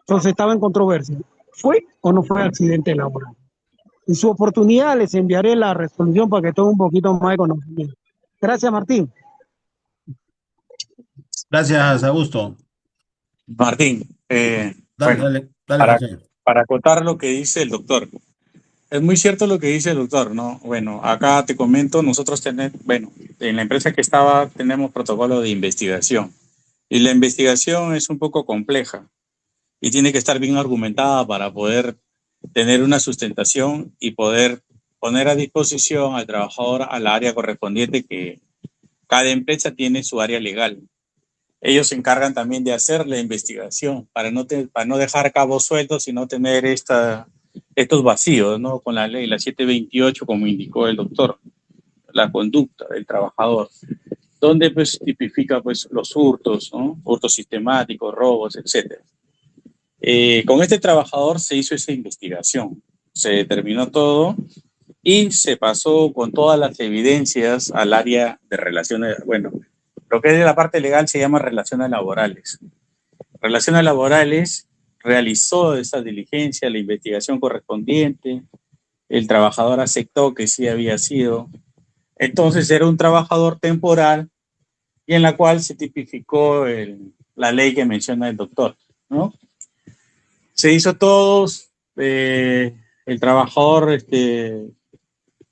Entonces estaba en controversia. ¿Fue o no fue accidente laboral? En su oportunidad les enviaré la resolución para que tengan un poquito más de conocimiento. Gracias, Martín. Gracias, Augusto. Martín, Dale, bueno, dale, para, José. para acotar lo que dice el doctor, es muy cierto lo que dice el doctor, ¿no? Bueno, acá te comento, nosotros tenemos, bueno, en la empresa que estaba tenemos protocolo de investigación y la investigación es un poco compleja y tiene que estar bien argumentada para poder tener una sustentación y poder poner a disposición al trabajador al área correspondiente, que cada empresa tiene su área legal. Ellos se encargan también de hacer la investigación para no dejar cabos sueltos y no tener estos vacíos, ¿no? Con la ley, la 728, como indicó el doctor, la conducta del trabajador, donde pues tipifica pues los hurtos, ¿no? Hurtos sistemáticos, robos, etc. Con este trabajador se hizo esa investigación, se determinó todo y se pasó con todas las evidencias al área de relaciones, bueno, lo que es de la parte legal se llama relaciones laborales. Relaciones laborales realizó esa diligencia, la investigación correspondiente, el trabajador aceptó que sí había sido. Entonces era un trabajador temporal y en la cual se tipificó la ley que menciona el doctor, ¿no? Se hizo todos, el trabajador,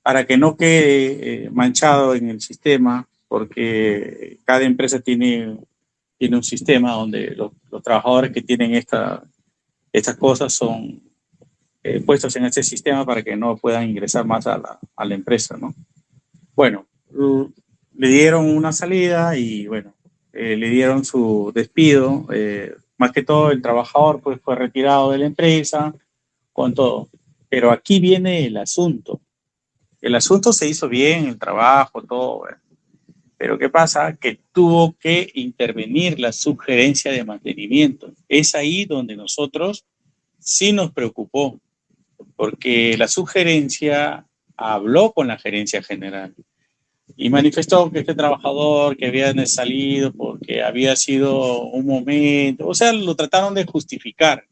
para que no quede manchado en el sistema, porque cada empresa tiene un sistema donde los trabajadores que tienen estas cosas son puestos en este sistema para que no puedan ingresar más a la empresa, ¿no? Bueno, le dieron una salida y bueno, le dieron su despido. Más que todo el trabajador pues fue retirado de la empresa con todo. Pero aquí viene el asunto. El asunto se hizo bien, el trabajo, todo, bueno. Pero ¿qué pasa? Que tuvo que intervenir la subgerencia de mantenimiento. Es ahí donde nosotros sí nos preocupó, porque la subgerencia habló con la gerencia general y manifestó que este trabajador que había salido porque había sido un momento, o sea, lo trataron de justificar,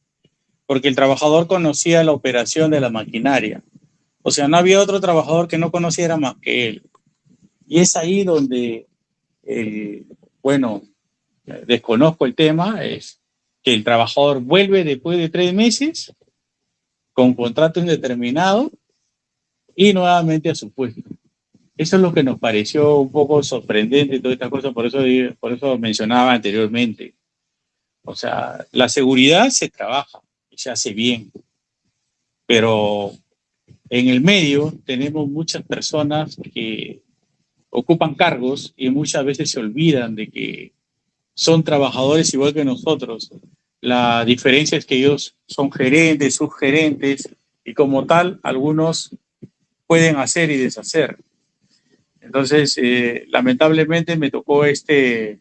porque el trabajador conocía la operación de la maquinaria. O sea, no había otro trabajador que no conociera más que él. Y es ahí donde, bueno, desconozco el tema, es que el trabajador vuelve después de 3 meses con contrato indeterminado y nuevamente a su puesto. Eso es lo que nos pareció un poco sorprendente, toda esta cosa, por eso mencionaba anteriormente. O sea, la seguridad se trabaja y se hace bien, pero en el medio tenemos muchas personas que ocupan cargos y muchas veces se olvidan de que son trabajadores igual que nosotros. La diferencia es que ellos son gerentes, subgerentes y como tal algunos pueden hacer y deshacer. Entonces, lamentablemente me tocó en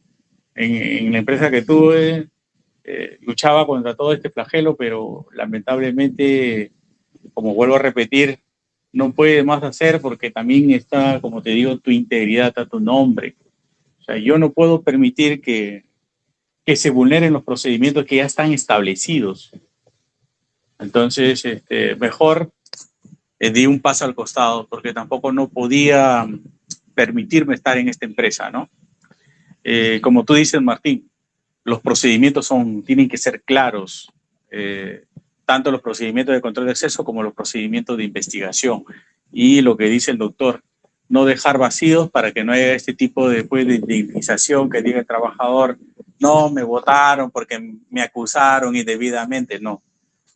la empresa que tuve, luchaba contra todo este flagelo, pero lamentablemente, como vuelvo a repetir, no puede más hacer porque también está, como te digo, tu integridad, está tu nombre. O sea, yo no puedo permitir que se vulneren los procedimientos que ya están establecidos. Entonces, mejor di un paso al costado porque tampoco no podía permitirme estar en esta empresa, ¿no? Como tú dices, Martín, los procedimientos tienen que ser claros, tanto los procedimientos de control de acceso como los procedimientos de investigación. Y lo que dice el doctor, no dejar vacíos para que no haya este tipo de indemnización que diga el trabajador, no, me votaron porque me acusaron indebidamente. No,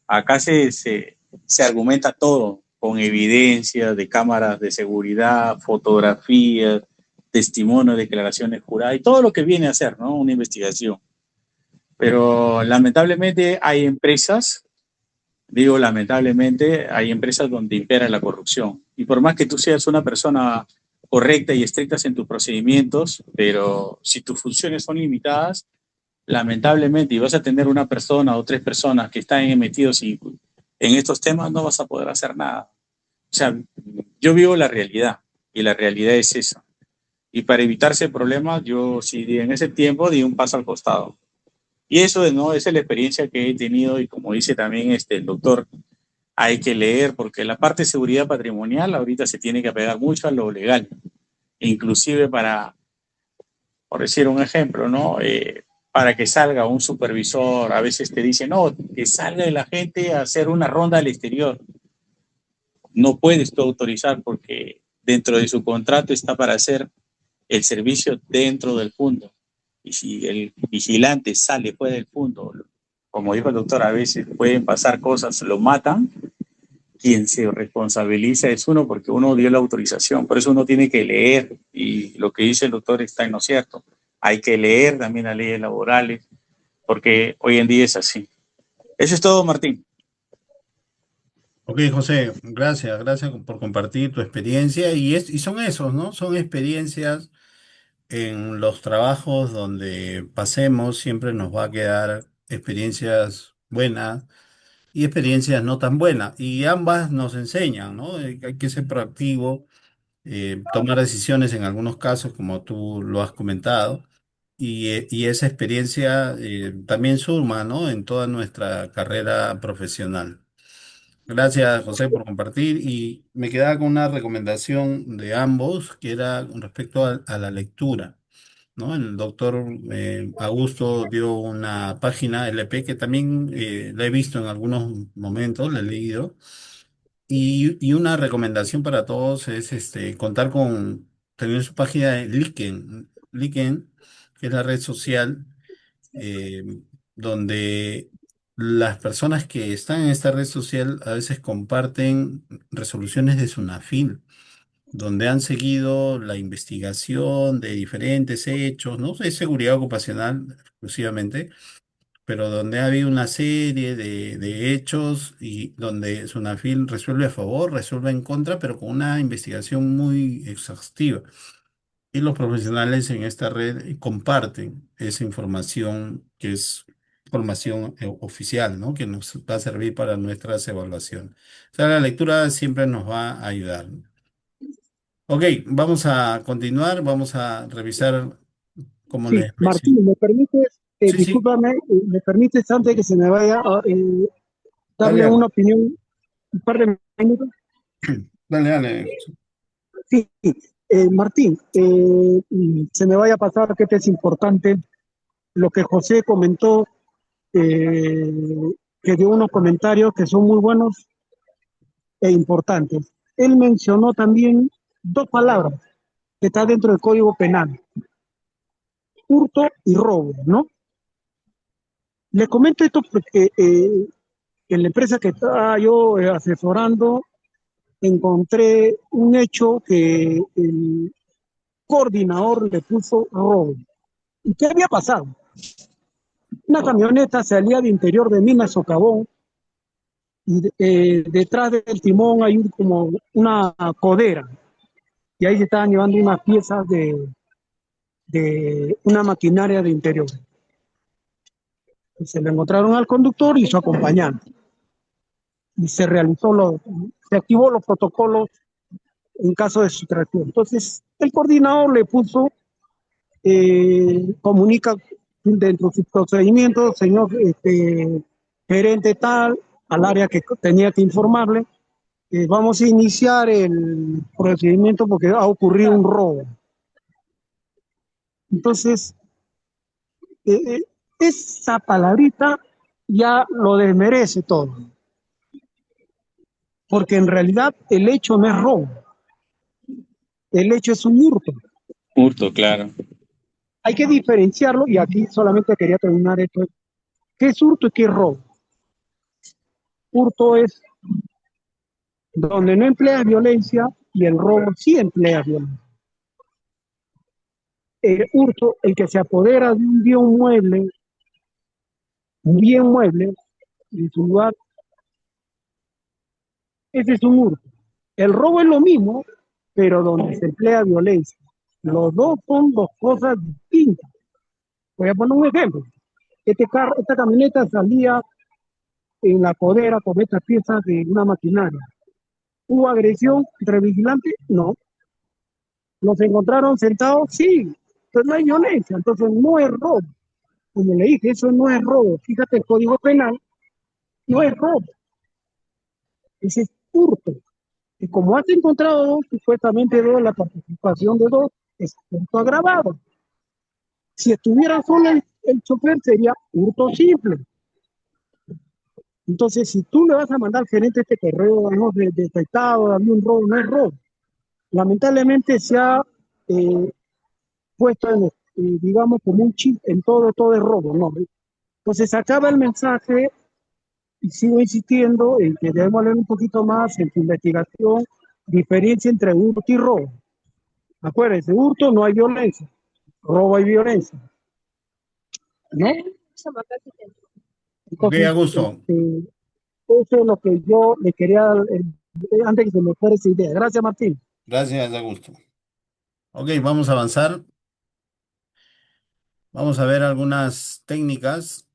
acá se argumenta todo con evidencias de cámaras de seguridad, fotografías, testimonios, declaraciones juradas y todo lo que viene a ser, ¿no? Una investigación. Pero lamentablemente hay empresas, digo lamentablemente, hay empresas donde impera la corrupción. Y por más que tú seas una persona correcta y estricta en tus procedimientos, pero si tus funciones son limitadas, lamentablemente, y vas a tener una persona o 3 personas que están metidos en estos temas, no vas a poder hacer nada. O sea, yo vivo la realidad y la realidad es esa. Y para evitarse problemas, yo sí en ese tiempo di un paso al costado. Y eso no esa es la experiencia que he tenido y como dice también el doctor, hay que leer porque la parte de seguridad patrimonial ahorita se tiene que apegar mucho a lo legal, inclusive por decir un ejemplo, ¿no? Para que salga un supervisor, a veces te dicen, no, que salga la gente a hacer una ronda al exterior. No puedes tú autorizar porque dentro de su contrato está para hacer el servicio dentro del fondo. Y si el vigilante sale fuera del fondo, como dijo el doctor, a veces pueden pasar cosas, lo matan, quien se responsabiliza es uno porque uno dio la autorización. Por eso uno tiene que leer y lo que dice el doctor está en lo cierto. Hay que leer también las leyes laborales porque hoy en día es así. Eso es todo, Martín. Ok, José, gracias por compartir tu experiencia y son esos, ¿no? Son experiencias en los trabajos donde pasemos, siempre nos va a quedar experiencias buenas y experiencias no tan buenas y ambas nos enseñan, ¿no? Hay que ser proactivo, tomar decisiones en algunos casos, como tú lo has comentado. Y esa experiencia también suma, ¿no? En toda nuestra carrera profesional. Gracias, José, por compartir. Y me quedaba con una recomendación de ambos, que era con respecto a la lectura, ¿no? El doctor Augusto dio una página LP que también la he visto en algunos momentos, la he leído. Y una recomendación para todos es contar con tener su página de Liken, que es la red social eh, donde las personas que están en esta red social a veces comparten resoluciones de SUNAFIL, donde han seguido la investigación de diferentes hechos, no de seguridad ocupacional exclusivamente, pero donde ha habido una serie de hechos y donde SUNAFIL resuelve a favor, resuelve en contra, pero con una investigación muy exhaustiva. Y los profesionales en esta red comparten esa información que es información oficial, ¿no? Que nos va a servir para nuestras evaluaciones. O sea, la lectura siempre nos va a ayudar, ¿no? Ok, vamos a continuar, vamos a revisar, como Sí, les mencioné. Martín, ¿me permites, Sí, sí, discúlpame, me permites antes de que se me vaya dale, darle una dale, opinión, un par de minutos? dale, dale. Sí, Martín, se me vaya a pasar que te es importante lo que José comentó, eh, que dio unos comentarios que son muy buenos e importantes. Él mencionó también dos palabras que están dentro del Código Penal, hurto y robo, ¿no? Le comento esto porque en la empresa que estaba yo asesorando, encontré un hecho que el coordinador le puso robo. ¿Y qué había pasado? Una camioneta salía de interior de Minas Socavón y detrás del timón hay como una codera y ahí se estaban llevando unas piezas de una maquinaria de interior. Y se le encontraron al conductor y su acompañante y se activó los protocolos en caso de sustracción. Entonces, el coordinador le puso, comunica dentro de sus procedimientos, señor gerente tal, al área que tenía que informarle, vamos a iniciar el procedimiento porque ha ocurrido un robo. Entonces, eh, esa palabrita ya lo desmerece todo, porque en realidad el hecho no es robo, el hecho es un hurto. Hurto, claro. Hay que diferenciarlo y aquí solamente quería terminar esto. ¿Qué es hurto y qué es robo? Hurto es donde no empleas violencia y el robo sí emplea violencia. El hurto, el que se apodera de un bien mueble en su lugar, ese es un hurto. El robo es lo mismo, pero donde se emplea violencia. Los dos son dos cosas distintas. Voy a poner un ejemplo. Esta camioneta salía en la codera con estas piezas de una maquinaria. ¿Hubo agresión entre vigilantes? No. ¿Los encontraron sentados? Sí. Entonces no hay violencia, entonces no es robo. Como le dije, eso no es robo. Fíjate, el Código Penal no es robo, ese es hurto. Y como has encontrado dos, supuestamente dos, la participación de dos, es hurto agravado. Si estuviera solo el chofer, sería hurto simple. Entonces, si tú le vas a mandar al gerente este correo, ¿no? Detectado, dame un robo, no es robo. Lamentablemente se ha puesto, digamos, como un chip en todo es robo, ¿no? Entonces, acaba el mensaje y sigo insistiendo en que debemos leer un poquito más en su investigación, diferencia entre hurto y robo. Acuérdense, hurto no hay violencia, robo hay violencia, ¿no? Ok, Entonces, Augusto. eso es lo que yo le quería, antes que se me fuera esa idea. Gracias, Martín. Gracias, Augusto. Ok, vamos a avanzar. Vamos a ver algunas técnicas.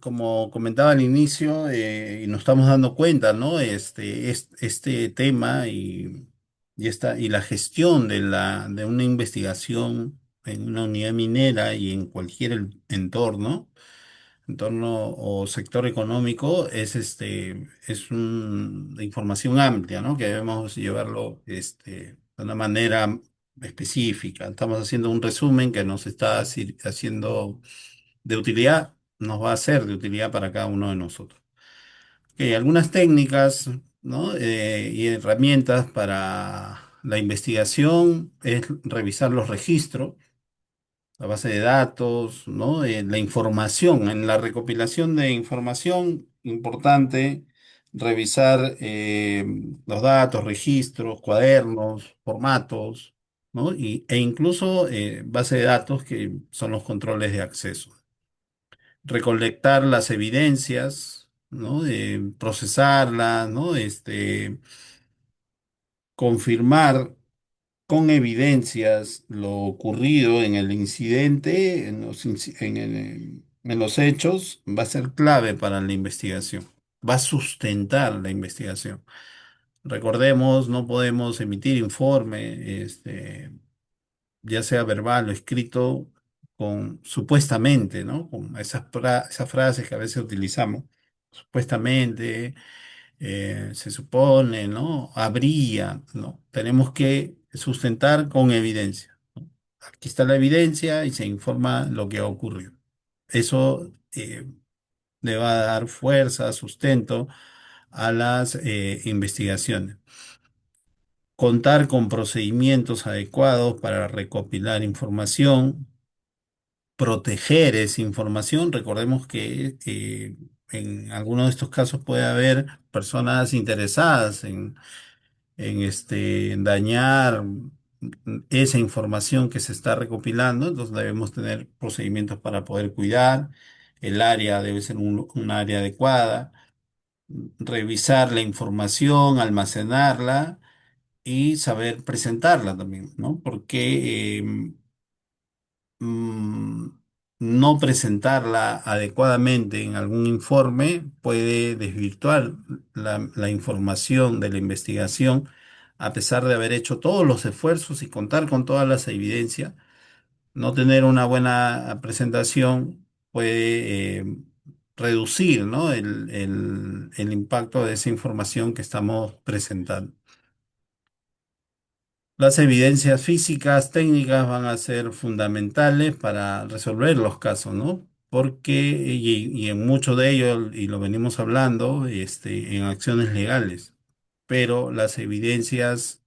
Como comentaba al inicio, y nos estamos dando cuenta, ¿no? Este tema y la gestión de una investigación en una unidad minera y en cualquier entorno o sector económico es información amplia, ¿no? Que debemos llevarlo de una manera específica. Estamos haciendo un resumen que nos está haciendo de utilidad, nos va a ser de utilidad para cada uno de nosotros. Algunas técnicas, ¿no? Y herramientas para la investigación es revisar los registros, la base de datos, ¿no? La información, en la recopilación de información, importante revisar los datos, registros, cuadernos, formatos, ¿no? E incluso base de datos que son los controles de acceso. Recolectar las evidencias, ¿no? Procesarlas, ¿no? Confirmar con evidencias lo ocurrido en el incidente, en los hechos va a ser clave para la investigación, va a sustentar la investigación. Recordemos, no podemos emitir informe, ya sea verbal o escrito, con supuestamente, ¿no? Con esas frases que a veces utilizamos, supuestamente, se supone, ¿no? Habría, ¿no? Tenemos que sustentar con evidencia, ¿no? Aquí está la evidencia y se informa lo que ha ocurrido. Eso le va a dar fuerza, sustento a las investigaciones. Contar con procedimientos adecuados para recopilar información, proteger esa información. Recordemos que en algunos de estos casos puede haber personas interesadas en dañar esa información que se está recopilando, entonces debemos tener procedimientos para poder cuidar. El área debe ser un área adecuada, revisar la información, almacenarla y saber presentarla también, ¿no? Porque mm, no presentarla adecuadamente en algún informe puede desvirtuar la información de la investigación, a pesar de haber hecho todos los esfuerzos y contar con todas las evidencias. No tener una buena presentación puede reducir, ¿no? el impacto de esa información que estamos presentando. Las evidencias físicas, técnicas van a ser fundamentales para resolver los casos, ¿no? Porque, y en mucho de ello, y lo venimos hablando, en acciones legales, pero las evidencias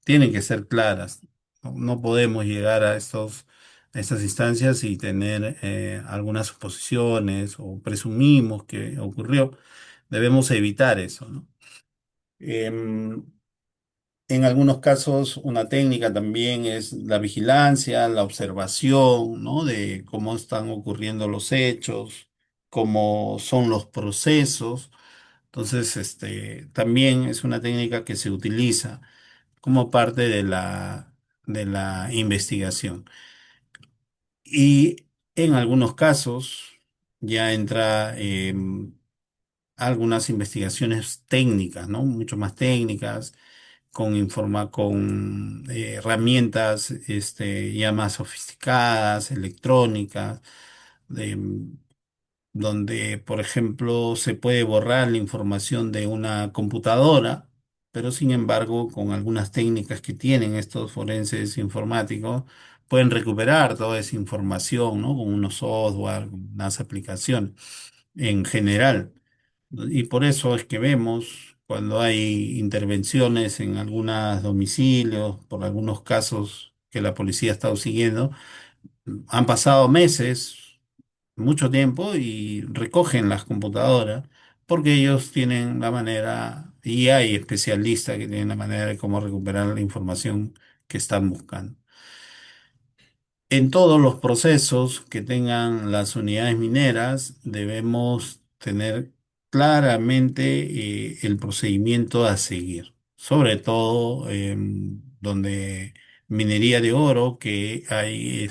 tienen que ser claras. No, no podemos llegar a estas instancias y tener algunas suposiciones o presumimos que ocurrió. Debemos evitar eso, ¿no? Em, en algunos casos, una técnica también es la vigilancia, la observación, ¿no? De cómo están ocurriendo los hechos, cómo son los procesos. Entonces, también es una técnica que se utiliza como parte de la investigación. Y en algunos casos ya entra algunas investigaciones técnicas, ¿no? Mucho más técnicas con herramientas ya más sofisticadas, electrónicas, de- donde, por ejemplo, se puede borrar la información de una computadora, pero sin embargo, con algunas técnicas que tienen estos forenses informáticos, pueden recuperar toda esa información, ¿no? Con unos software, con unas aplicaciones en general. Y por eso es que vemos cuando hay intervenciones en algunos domicilios, por algunos casos que la policía ha estado siguiendo, han pasado meses, mucho tiempo, y recogen las computadoras porque ellos tienen la manera, y hay especialistas que tienen la manera de cómo recuperar la información que están buscando. En todos los procesos que tengan las unidades mineras, debemos tener claramente el procedimiento a seguir, sobre todo donde minería de oro, que hay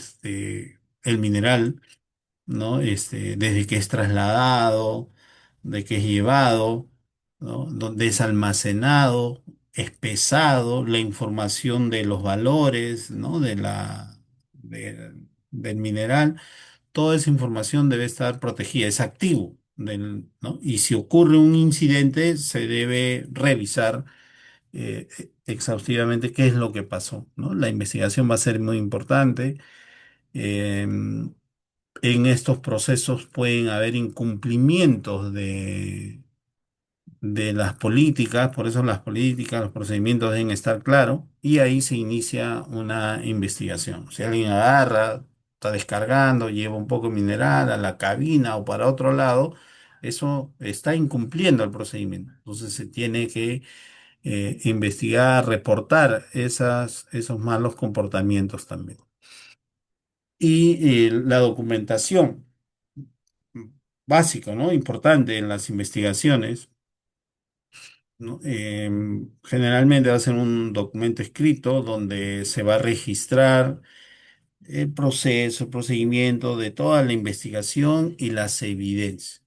el mineral, ¿no? Desde que es trasladado, de que es llevado, ¿no? Donde es almacenado, es pesado, la información de los valores, ¿no? Del mineral, toda esa información debe estar protegida, es activo, ¿no? Y si ocurre un incidente, se debe revisar exhaustivamente qué es lo que pasó, ¿no? La investigación va a ser muy importante. em, en estos procesos pueden haber incumplimientos de las políticas, por eso las políticas, los procedimientos deben estar claros y ahí se inicia una investigación. Si alguien agarra, está descargando, lleva un poco de mineral a la cabina o para otro lado, eso está incumpliendo el procedimiento. Entonces se tiene que investigar, reportar esos malos comportamientos también. Y la documentación, básico, ¿no? Importante en las investigaciones, ¿no? Generalmente va a ser un documento escrito donde se va a registrar el proceso, el procedimiento de toda la investigación y las evidencias.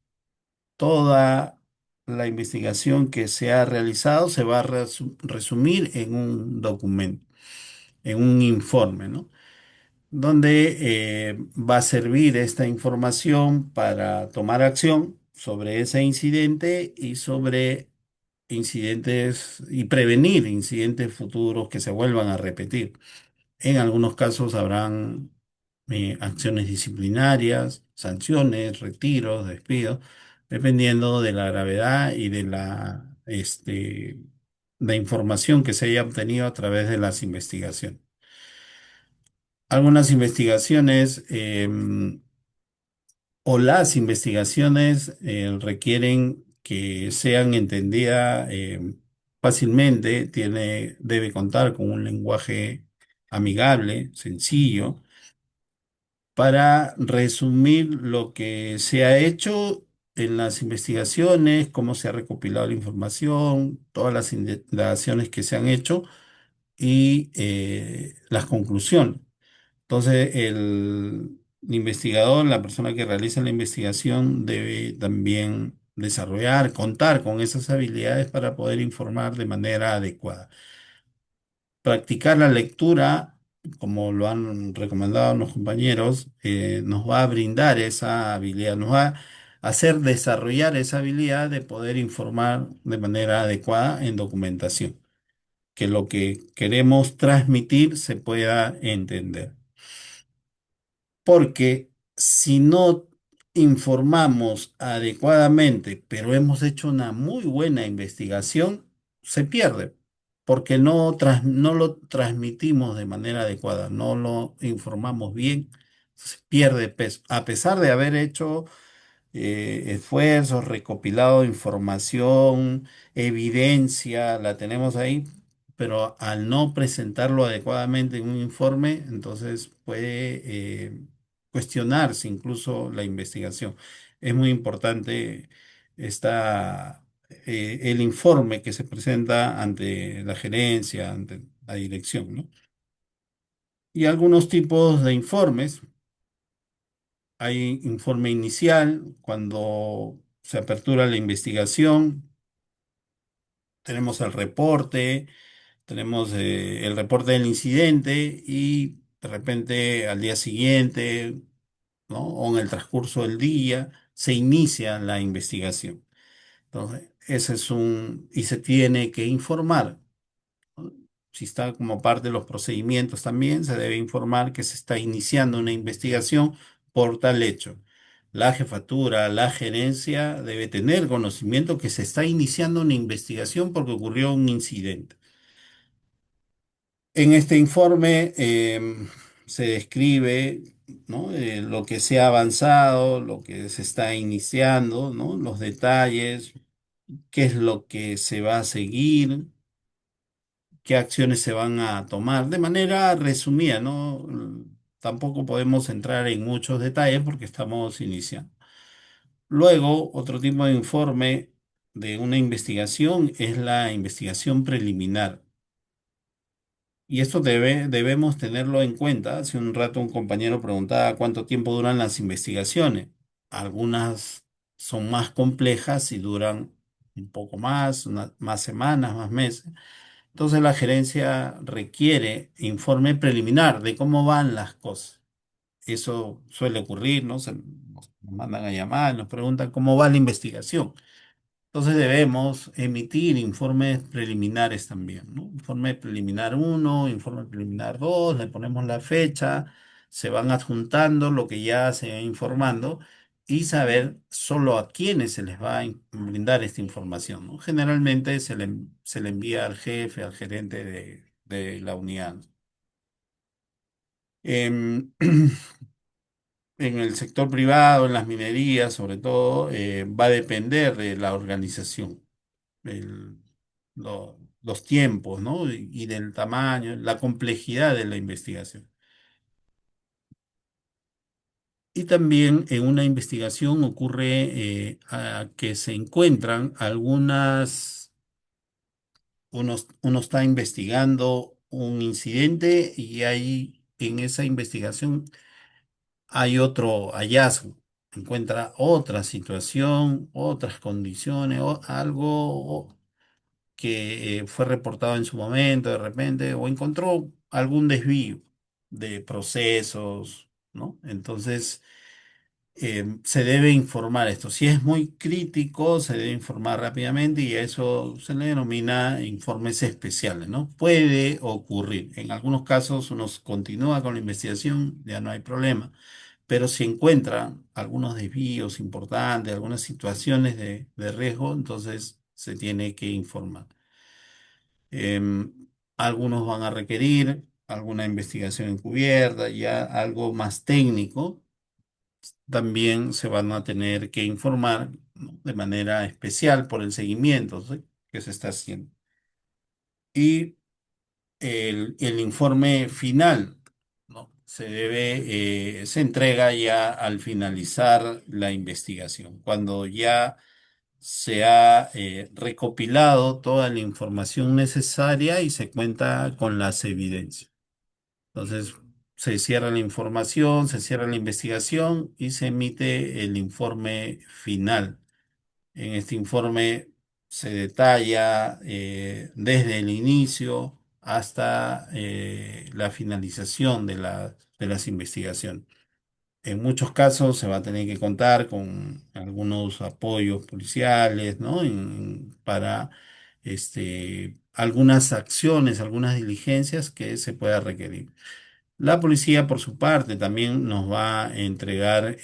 Toda la investigación que se ha realizado se va a resumir en un documento, en un informe, ¿no? Donde va a servir esta información para tomar acción sobre ese incidente y sobre incidentes y prevenir incidentes futuros que se vuelvan a repetir. En algunos casos habrán acciones disciplinarias, sanciones, retiros, despidos, dependiendo de la gravedad y de la información que se haya obtenido a través de las investigaciones. Algunas investigaciones o las investigaciones requieren que sean entendidas fácilmente, debe contar con un lenguaje amigable, sencillo, para resumir lo que se ha hecho en las investigaciones, cómo se ha recopilado la información, todas las indagaciones que se han hecho y las conclusiones. Entonces, el investigador, la persona que realiza la investigación, debe también desarrollar, contar con esas habilidades para poder informar de manera adecuada. Practicar la lectura, como lo han recomendado los compañeros, nos va a brindar esa habilidad, nos va a hacer desarrollar esa habilidad de poder informar de manera adecuada en documentación, que lo que queremos transmitir se pueda entender. Porque si no informamos adecuadamente, pero hemos hecho una muy buena investigación, se pierde, porque no lo transmitimos de manera adecuada, no lo informamos bien, se pierde peso. A pesar de haber hecho esfuerzos, recopilado información, evidencia, la tenemos ahí, pero al no presentarlo adecuadamente en un informe, entonces puede cuestionarse incluso la investigación. Es muy importante el informe que se presenta ante la gerencia, ante la dirección, ¿no? Y algunos tipos de informes. Hay informe inicial, cuando se apertura la investigación, tenemos el reporte, tenemos el reporte del incidente y de repente al día siguiente, ¿no? O en el transcurso del día, se inicia la investigación. Entonces, y se tiene que informar. Si está como parte de los procedimientos también, se debe informar que se está iniciando una investigación por tal hecho. La jefatura, la gerencia debe tener conocimiento que se está iniciando una investigación porque ocurrió un incidente. En este informe se describe, ¿no? Lo que se ha avanzado, lo que se está iniciando, ¿no? Los detalles, qué es lo que se va a seguir, qué acciones se van a tomar de manera resumida, ¿no? Tampoco podemos entrar en muchos detalles porque estamos iniciando. Luego, otro tipo de informe de una investigación es la investigación preliminar. Y esto debemos tenerlo en cuenta. Hace un rato un compañero preguntaba cuánto tiempo duran las investigaciones. Algunas son más complejas y duran un poco más, más semanas, más meses. Entonces la gerencia requiere informe preliminar de cómo van las cosas. Eso suele ocurrir, ¿no? Nos mandan a llamar, nos preguntan cómo va la investigación. Entonces debemos emitir informes preliminares también, ¿no? Informe preliminar uno, informe preliminar 2, le ponemos la fecha, se van adjuntando lo que ya se va informando y saber solo a quiénes se les va a brindar esta información, ¿no? Generalmente se le envía al jefe, al gerente de la unidad. Em, En el sector privado, en las minerías, sobre todo, va a depender de la organización, el- los tiempos, ¿no? Y del tamaño, la complejidad de la investigación. Y también en una investigación ocurre que se encuentran uno está investigando un incidente y hay en esa investigación hay otro hallazgo, encuentra otra situación, otras condiciones, o algo que fue reportado en su momento de repente, o encontró algún desvío de procesos, ¿no? Entonces, se debe informar esto. Si es muy crítico, se debe informar rápidamente y a eso se le denomina informes especiales, ¿no? Puede ocurrir. En algunos casos uno continúa con la investigación, ya no hay problema, pero si encuentra algunos desvíos importantes, algunas situaciones de riesgo, entonces se tiene que informar. Em, Algunos van a requerir alguna investigación encubierta, ya algo más técnico también se van a tener que informar, ¿no?, de manera especial por el seguimiento, ¿sí?, que se está haciendo. Y el informe final, ¿no?, se entrega ya al finalizar la investigación, cuando ya se ha recopilado toda la información necesaria y se cuenta con las evidencias. Entonces, se cierra la información, se cierra la investigación y se emite el informe final. En este informe se detalla desde el inicio hasta la finalización de las investigaciones. En muchos casos se va a tener que contar con algunos apoyos policiales, ¿no? Para algunas acciones, algunas diligencias que se pueda requerir. La policía, por su parte, también nos va a entregar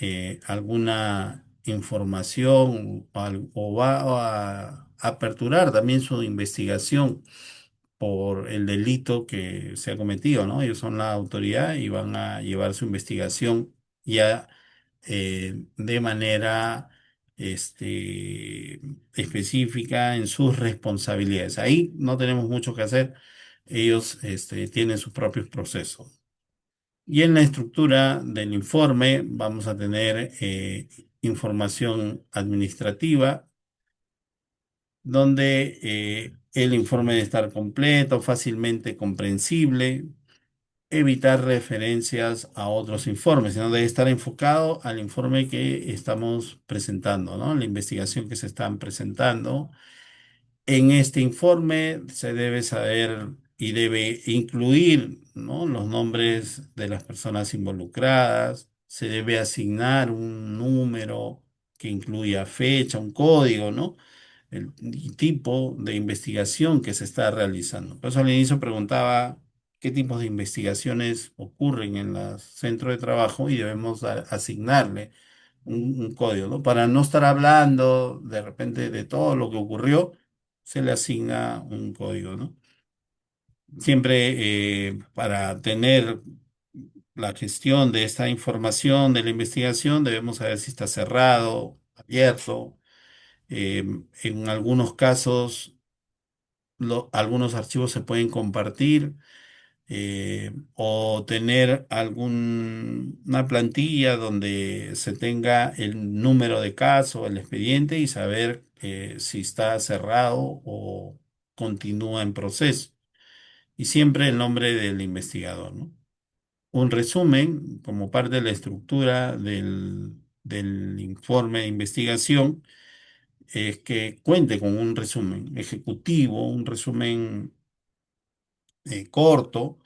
alguna información o va a aperturar también su investigación por el delito que se ha cometido, ¿no? Ellos son la autoridad y van a llevar su investigación ya de manera este, específica en sus responsabilidades. Ahí no tenemos mucho que hacer. Ellos tienen sus propios procesos. Y en la estructura del informe vamos a tener información administrativa, donde el informe debe estar completo, fácilmente comprensible, evitar referencias a otros informes, sino debe estar enfocado al informe que estamos presentando, ¿no? La investigación que se están presentando. En este informe se debe saber y debe incluir, ¿no?, los nombres de las personas involucradas, se debe asignar un número que incluya fecha, un código, ¿no?, el tipo de investigación que se está realizando. Por eso al inicio preguntaba qué tipos de investigaciones ocurren en los centros de trabajo y debemos asignarle un código, ¿no? Para no estar hablando de repente de todo lo que ocurrió, se le asigna un código, ¿no? Siempre para tener la gestión de esta información de la investigación debemos saber si está cerrado, abierto. En algunos casos, algunos archivos se pueden compartir o tener una plantilla donde se tenga el número de caso, el expediente y saber si está cerrado o continúa en proceso. Y siempre el nombre del investigador, ¿no? Un resumen como parte de la estructura del informe de investigación es que cuente con un resumen ejecutivo, un resumen corto,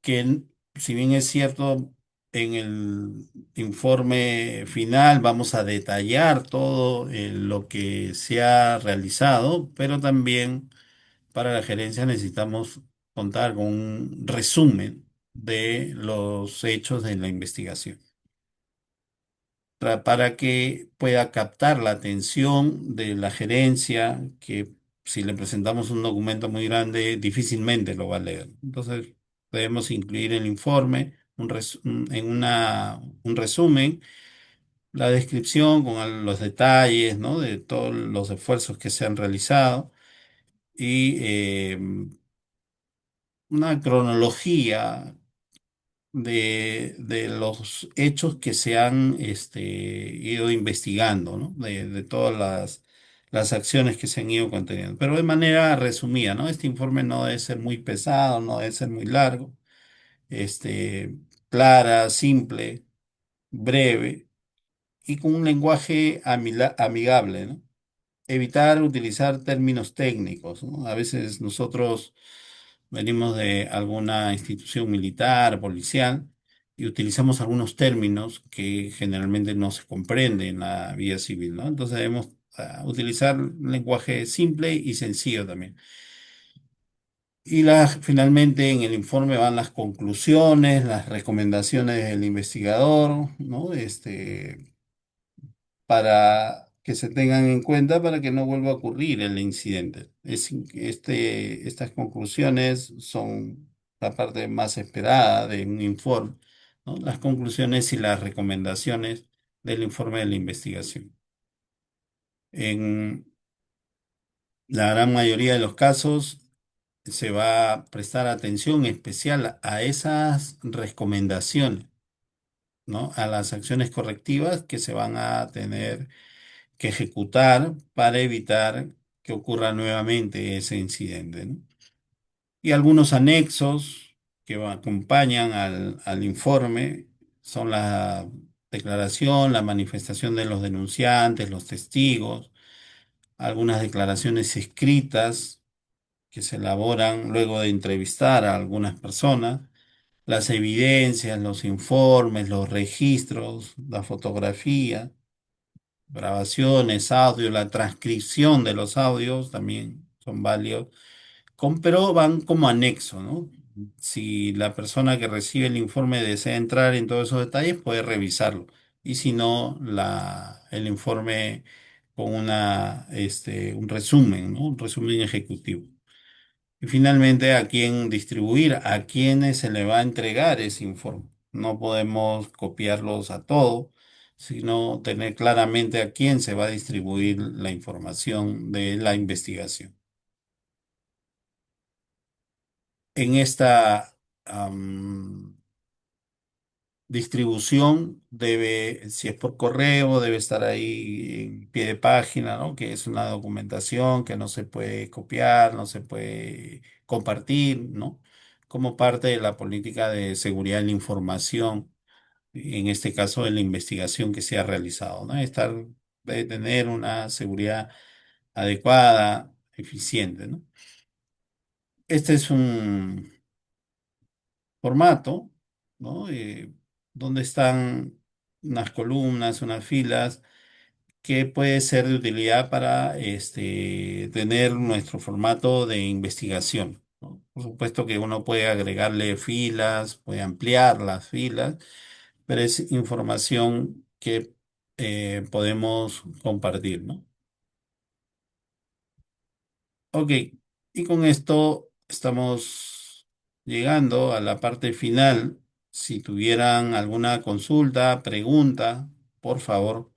que si bien es cierto, en el informe final vamos a detallar todo lo que se ha realizado, pero también para la gerencia necesitamos contar con un resumen de los hechos de la investigación para que pueda captar la atención de la gerencia, que si le presentamos un documento muy grande, difícilmente lo va a leer. Entonces, debemos incluir el informe un resumen, la descripción con los detalles, ¿no?, de todos los esfuerzos que se han realizado y una cronología de los hechos que se han ido investigando, ¿no? De todas las acciones que se han ido conteniendo. Pero de manera resumida, ¿no? Este informe no debe ser muy pesado, no debe ser muy largo. este, clara, simple, breve y con un lenguaje amigable, ¿no? Evitar utilizar términos técnicos, ¿no? A veces nosotros venimos de alguna institución militar, policial, y utilizamos algunos términos que generalmente no se comprenden en la vida civil, ¿no? Entonces debemos utilizar un lenguaje simple y sencillo también. Y finalmente en el informe van las conclusiones, las recomendaciones del investigador, ¿no? Para que se tengan en cuenta para que no vuelva a ocurrir el incidente. Estas conclusiones son la parte más esperada de un informe, ¿no? Las conclusiones y las recomendaciones del informe de la investigación. En la gran mayoría de los casos se va a prestar atención especial a esas recomendaciones, ¿no? A las acciones correctivas que se van a tener que ejecutar para evitar que ocurra nuevamente ese incidente, ¿no? Y algunos anexos que acompañan al informe son la declaración, la manifestación de los denunciantes, los testigos, algunas declaraciones escritas que se elaboran luego de entrevistar a algunas personas, las evidencias, los informes, los registros, la fotografía, grabaciones, audio, la transcripción de los audios también son válidos, pero van como anexo, ¿no? Si la persona que recibe el informe desea entrar en todos esos detalles, puede revisarlo. Y si no, el informe con un resumen, ¿no? Un resumen ejecutivo. Y finalmente, a quién distribuir, a quiénes se le va a entregar ese informe. No podemos copiarlos a todos, sino tener claramente a quién se va a distribuir la información de la investigación. En esta distribución debe, si es por correo, debe estar ahí en pie de página, ¿no? Que es una documentación que no se puede copiar, no se puede compartir, ¿no? Como parte de la política de seguridad de la información, en este caso de la investigación que se ha realizado, ¿no? Debe tener una seguridad adecuada, eficiente, ¿no? Este es un formato, ¿no? Donde están unas columnas, unas filas, que puede ser de utilidad para tener nuestro formato de investigación, ¿no? Por supuesto que uno puede agregarle filas, puede ampliar las filas, pero es información que podemos compartir, ¿no? Ok, y con esto estamos llegando a la parte final. Si tuvieran alguna consulta, pregunta, por favor,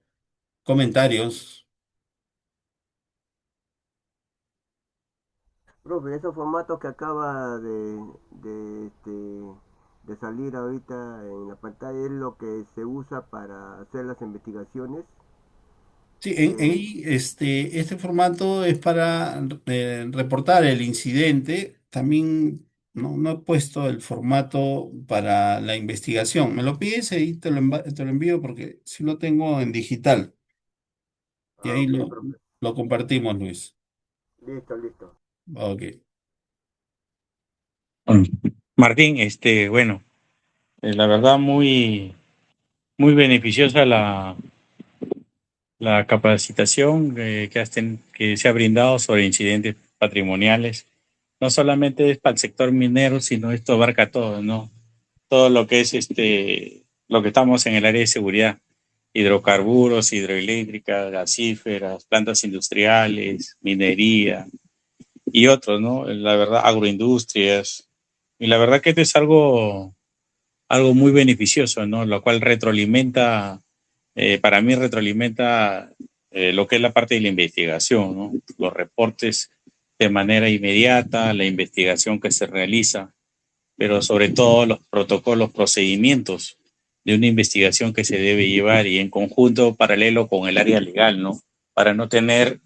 comentarios. Profe, esos formatos que acaba de salir ahorita en la pantalla es lo que se usa para hacer las investigaciones. Sí, Eh, este formato es para reportar el incidente. También no he puesto el formato para la investigación. Me lo pides y te lo envío porque sí lo tengo en digital. Y ahí ok, profe. lo compartimos, Luis. Listo, listo. Ok. Mm. Martín, bueno, la verdad muy beneficiosa la capacitación que se ha brindado sobre incidentes patrimoniales. No solamente es para el sector minero, sino esto abarca todo, ¿no? Todo lo que es lo que estamos en el área de seguridad, hidrocarburos, hidroeléctricas, gasíferas, plantas industriales, minería y otros, ¿no? La verdad, agroindustrias. Y la verdad que esto es algo muy beneficioso, ¿no? Lo cual retroalimenta, para mí retroalimenta lo que es la parte de la investigación, ¿no? Los reportes de manera inmediata, la investigación que se realiza, pero sobre todo los protocolos, procedimientos de una investigación que se debe llevar y en conjunto paralelo con el área legal, ¿no? Para no tener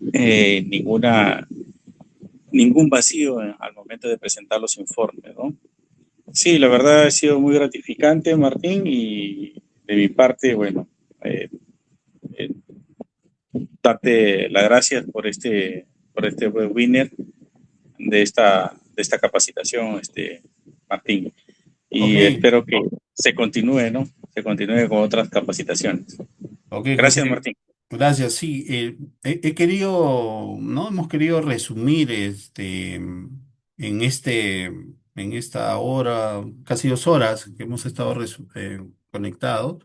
ningún vacío al momento de presentar los informes, ¿no? Sí, la verdad ha sido muy gratificante, Martín, y de mi parte, bueno, eh, eh, darte las gracias por este webinar de esta capacitación, Martín. Ok, Y espero que se continúe, ¿no? Se continúe con otras capacitaciones. ok, Gracias, José. Martín. Gracias. Sí, he querido, ¿no? Hemos querido resumir en esta hora, casi 2 horas que hemos estado conectados,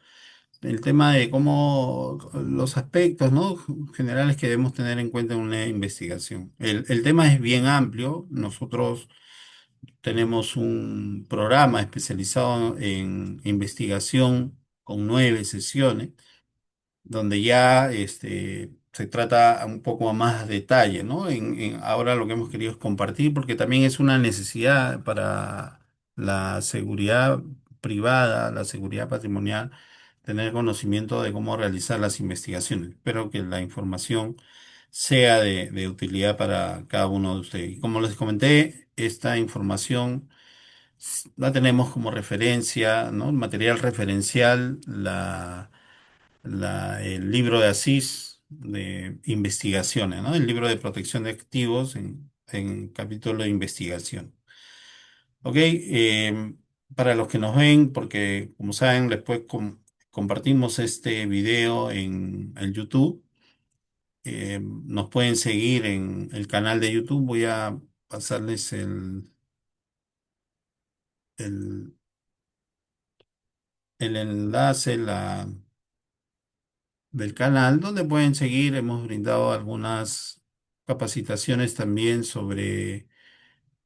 el tema de cómo los aspectos, ¿no? Generales que debemos tener en cuenta en una investigación. El tema es bien amplio. Nosotros tenemos un programa especializado en investigación con 9 sesiones donde ya se trata un poco a más detalle, ¿no? Ahora lo que hemos querido es compartir, porque también es una necesidad para la seguridad privada, la seguridad patrimonial, tener conocimiento de cómo realizar las investigaciones. Espero que la información sea de utilidad para cada uno de ustedes. Y como les comenté, esta información la tenemos como referencia, ¿no? Material referencial, el libro de Asís de investigaciones, ¿no? El libro de protección de activos en capítulo de investigación. Ok, para los que nos ven, porque como saben, después compartimos este video en el YouTube. Nos pueden seguir en el canal de YouTube. Voy a pasarles el, el enlace, del canal, donde pueden seguir. Hemos brindado algunas capacitaciones también sobre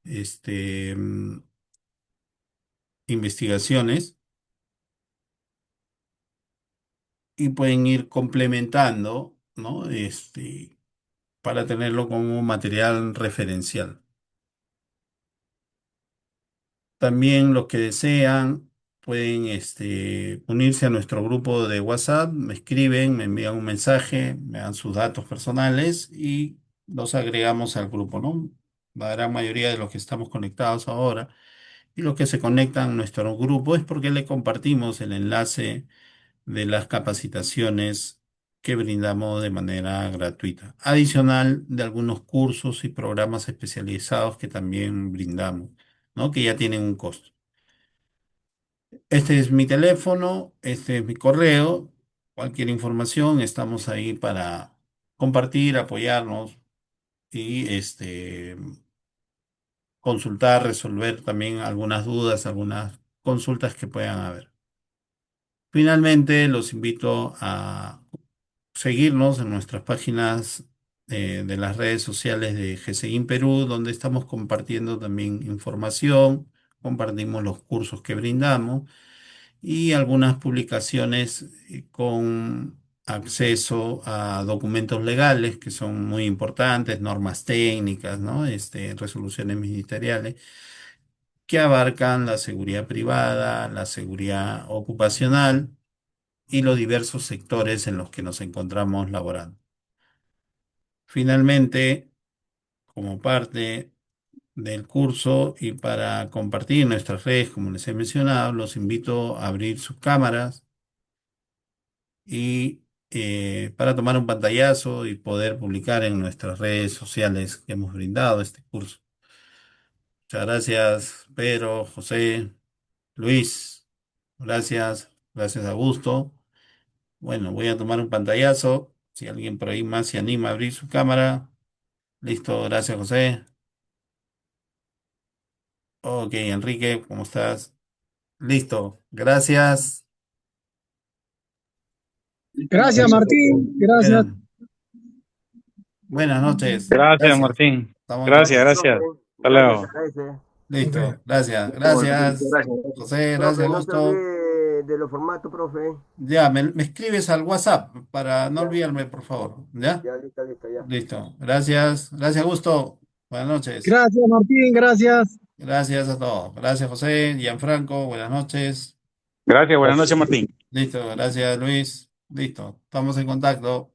este, mm, investigaciones y pueden ir complementando, ¿no? Para tenerlo como material referencial. También los que desean pueden unirse a nuestro grupo de WhatsApp, me escriben, me envían un mensaje, me dan sus datos personales y los agregamos al grupo, ¿no? La gran mayoría de los que estamos conectados ahora y los que se conectan a nuestro grupo es porque le compartimos el enlace de las capacitaciones que brindamos de manera gratuita, adicional de algunos cursos y programas especializados que también brindamos, ¿no? Que ya tienen un costo. Este es mi teléfono, este es mi correo. Cualquier información, estamos ahí para compartir, apoyarnos y consultar, resolver también algunas dudas, algunas consultas que puedan haber. Finalmente, los invito a seguirnos en nuestras páginas de las redes sociales de GCIN Perú, donde estamos compartiendo también información, compartimos los cursos que brindamos y algunas publicaciones con acceso a documentos legales que son muy importantes, normas técnicas, ¿no? Resoluciones ministeriales que abarcan la seguridad privada, la seguridad ocupacional y los diversos sectores en los que nos encontramos laborando. Finalmente, como parte del curso y para compartir nuestras redes, como les he mencionado, los invito a abrir sus cámaras y para tomar un pantallazo y poder publicar en nuestras redes sociales que hemos brindado este curso. Muchas gracias, Pedro, José, Luis. Gracias, gracias, Augusto. Bueno, voy a tomar un pantallazo. Si alguien por ahí más se anima a abrir su cámara. Listo, gracias, José. Ok, Enrique, ¿cómo estás? Listo, gracias. Gracias, Martín. Gracias. Buenas, buenas noches. Gracias, Gracias. Martín. Estamos en Gracias, contacto. Gracias, profe. gracias. Hasta Gracias, se luego. agradece. Listo, gracias, Bueno, muchas gracias. gracias. José, gracias, Profe, no se Augusto. olvide de los formatos, profe. Ya, me escribes al WhatsApp para no Ya, olvidarme, por favor. ¿Ya? ya, listo, listo, ya. Listo. Gracias. Gracias, Augusto. Buenas noches. Gracias, Martín. Gracias. Gracias a todos. Gracias, José. Gianfranco, buenas noches. Gracias, buenas noches, Martín. Listo. Gracias, Luis. Listo. Estamos en contacto.